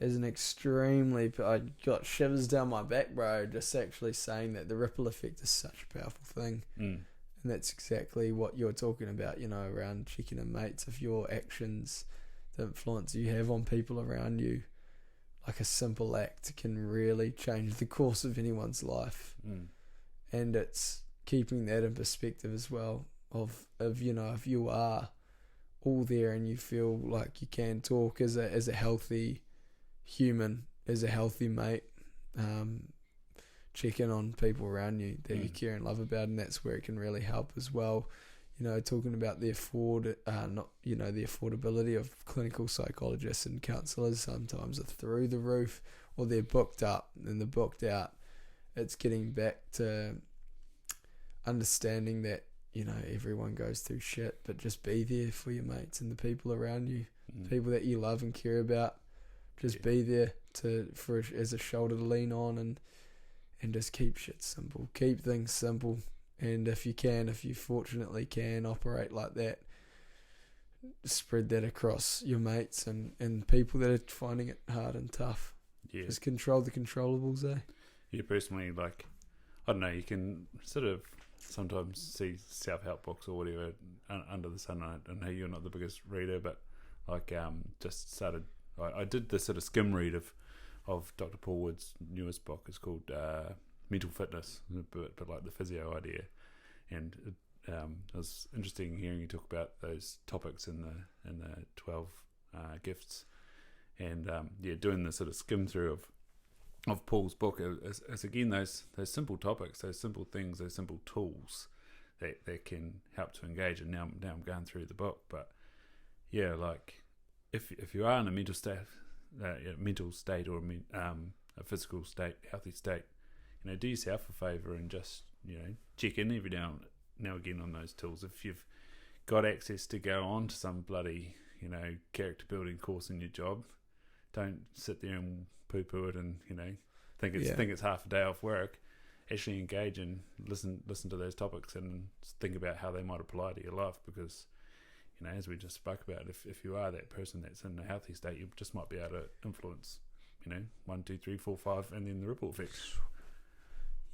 an extremely. I got shivers down my back, bro. Just actually saying that the ripple effect is such a powerful thing, and that's exactly what you're talking about. Around checking in mates, of your actions, the influence you have on people around you. like a simple act can really change the course of anyone's life. And it's keeping that in perspective as well of you know, if you are all there and you feel like you can talk as a healthy human, as a healthy mate, check in on people around you that you care and love about, and that's where it can really help as well. You know, talking about the affordability of clinical psychologists and counsellors sometimes are through the roof, or they're booked up and they're booked out. It's getting back to understanding that, you know, everyone goes through shit, but just be there for your mates and the people around you, people that you love and care about. Just be there as a shoulder to lean on, and just keep shit simple. Keep things simple. And if you fortunately can operate like that, spread that across your mates and people that are finding it hard and tough. Yeah. Just control the controllables, eh? Yeah, personally, like, I don't know, you can sort of sometimes see self-help books or whatever under the sun. I know you're not the biggest reader, but like just started, I did this sort of skim read of Dr. Paul Wood's newest book. It's called Mental Fitness, but like the physio idea. And it was interesting hearing you talk about those topics in the 12 gifts. And doing the sort of skim through of Paul's book is again those simple topics, those simple things, those simple tools that can help to engage. And now I'm going through the book, but yeah, like if you are in a mental state or a physical state, healthy state, you know, do yourself a favour and just, you know, check in every now and again on those tools. If you've got access to go on to some bloody, you know, character building course in your job, don't sit there and poo-poo it and, you know, think it's half a day off work. Actually engage and listen to those topics and think about how they might apply to your life, because, you know, as we just spoke about, if you are that person that's in a healthy state, you just might be able to influence, you know, 1, 2, 3, 4, 5, and then the ripple effect.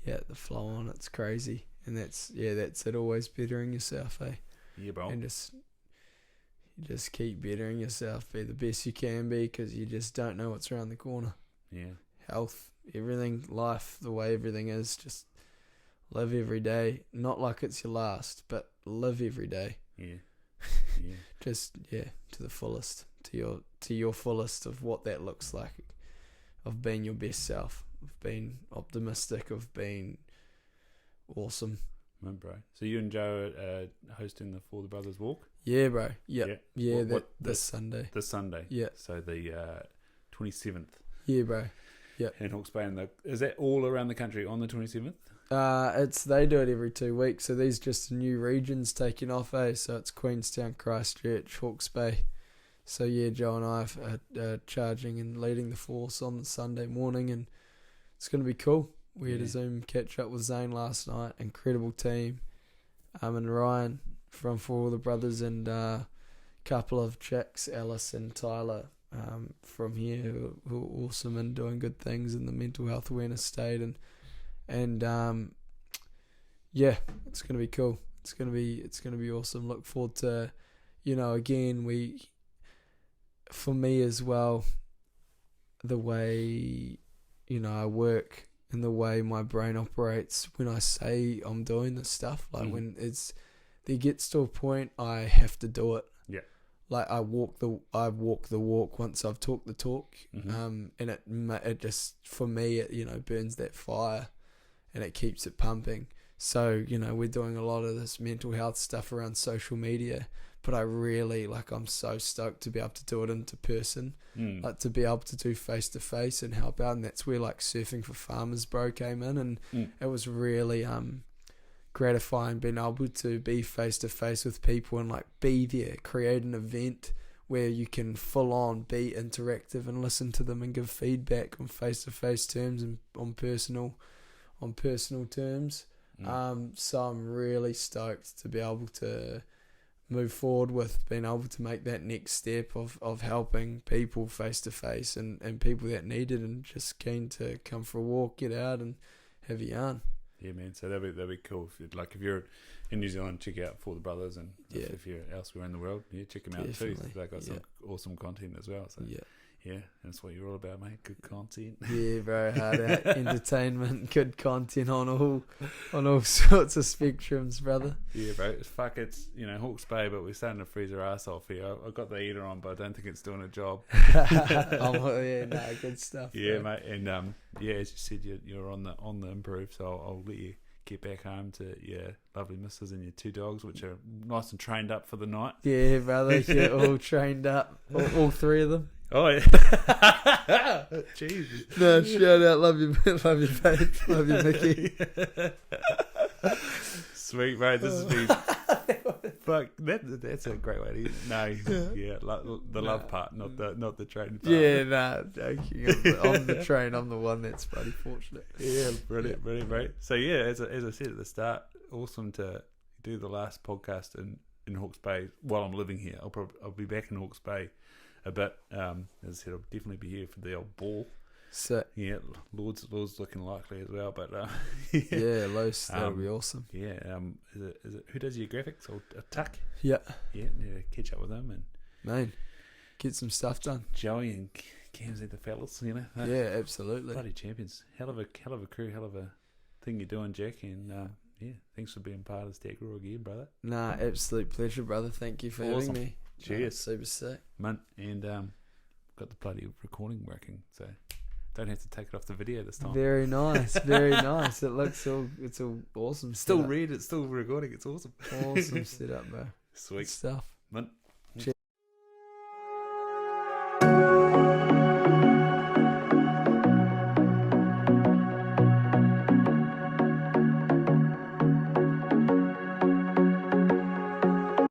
Yeah, the flow on, it's crazy. And that's it, always bettering yourself, eh? Yeah, bro. And just keep bettering yourself, be the best you can be, because you just don't know what's around the corner. Yeah. Health, everything, life, the way everything is, just live every day. Not like it's your last, but live every day. Yeah. Just, to the fullest, to your fullest of what that looks like, of being your best self, of being optimistic, of being awesome. Right, bro. So you and Joe are hosting the For the Brothers walk? Yeah, bro. Yeah. This Sunday. This Sunday. Yeah. So the 27th. Yeah, bro. Yeah. In Hawke's Bay. Is that all around the country on the 27th? They do it every 2 weeks. So these just new regions taking off, eh? So it's Queenstown, Christchurch, Hawke's Bay. So yeah, Joe and I are charging and leading the force on the Sunday morning, and it's going to be cool. We had a Zoom catch up with Zane last night. Incredible team. And Ryan from For the Brothers, and a couple of chicks, Alice and Tyler, from here, who are awesome and doing good things in the mental health awareness state. And it's going to be cool. It's going to be awesome. Look forward to, you know, again, for me as well, the way, you know, I work and the way my brain operates when I say I'm doing this stuff, like when there gets to a point I have to do it. Yeah. Like I walk the walk once I've talked the talk, and it just, for me, it, you know, burns that fire and it keeps it pumping. So, you know, we're doing a lot of this mental health stuff around social media, but I really, I'm so stoked to be able to do it into person, like to be able to do face to face and help out. And that's where Surfing for Farmers Bro came in, and it was really gratifying being able to be face to face with people and be there, create an event where you can full on be interactive and listen to them and give feedback on face to face terms and on personal terms. So I'm really stoked to be able to move forward with being able to make that next step of helping people face to face and people that need it and just keen to come for a walk, get out and have a yarn. Yeah, man. So that'd be cool. If you're in New Zealand, check out For the Brothers, and if you're elsewhere in the world, check them out too. They've got some awesome content as well. So Yeah, that's what you're all about, mate. Good content. Yeah, bro, hard out entertainment, good content on all sorts of spectrums, brother. Yeah, bro. Fuck, it's Hawke's Bay, but we're starting to freeze our ass off here. I've got the heater on, but I don't think it's doing a job. Good stuff. Yeah, bro. mate. And as you said, you're on the improve, so I'll let you get back home to your lovely missus and your 2 dogs, which are nice and trained up for the night. Yeah, brother, yeah, all trained up, all 3 of them. Oh yeah. Jesus. No, shout out, love you, babe, love you, Mickey. Sweet, mate. This has been fuck. That's a great way to. The love part, not the training part. Yeah, nah, joking. I'm the train. I'm the one that's bloody fortunate. Yeah, brilliant, mate. So yeah, as I said at the start, awesome to do the last podcast in Hawke's Bay while I'm living here. I'll be back in Hawke's Bay a bit. As I said, I'll definitely be here for the old ball. So yeah, Lord's looking likely as well, but yeah, Los, that'll be awesome. Yeah, is it who does your graphics or Tuck? Yeah, need to catch up with him and man, get some stuff done. Joey and Camsy, the fellas, Yeah, absolutely. Bloody champions, hell of a crew, hell of a thing you're doing, Jack, and thanks for being part of Stag again, brother. Nah, absolute pleasure, brother. Thank you for having me. Cheers, super sick, man. And got the bloody recording working, so don't have to take it off the video this time. Very nice, very nice. It's all awesome. Still red, it's still recording. It's awesome. Awesome setup, bro. Sweet Good stuff, man.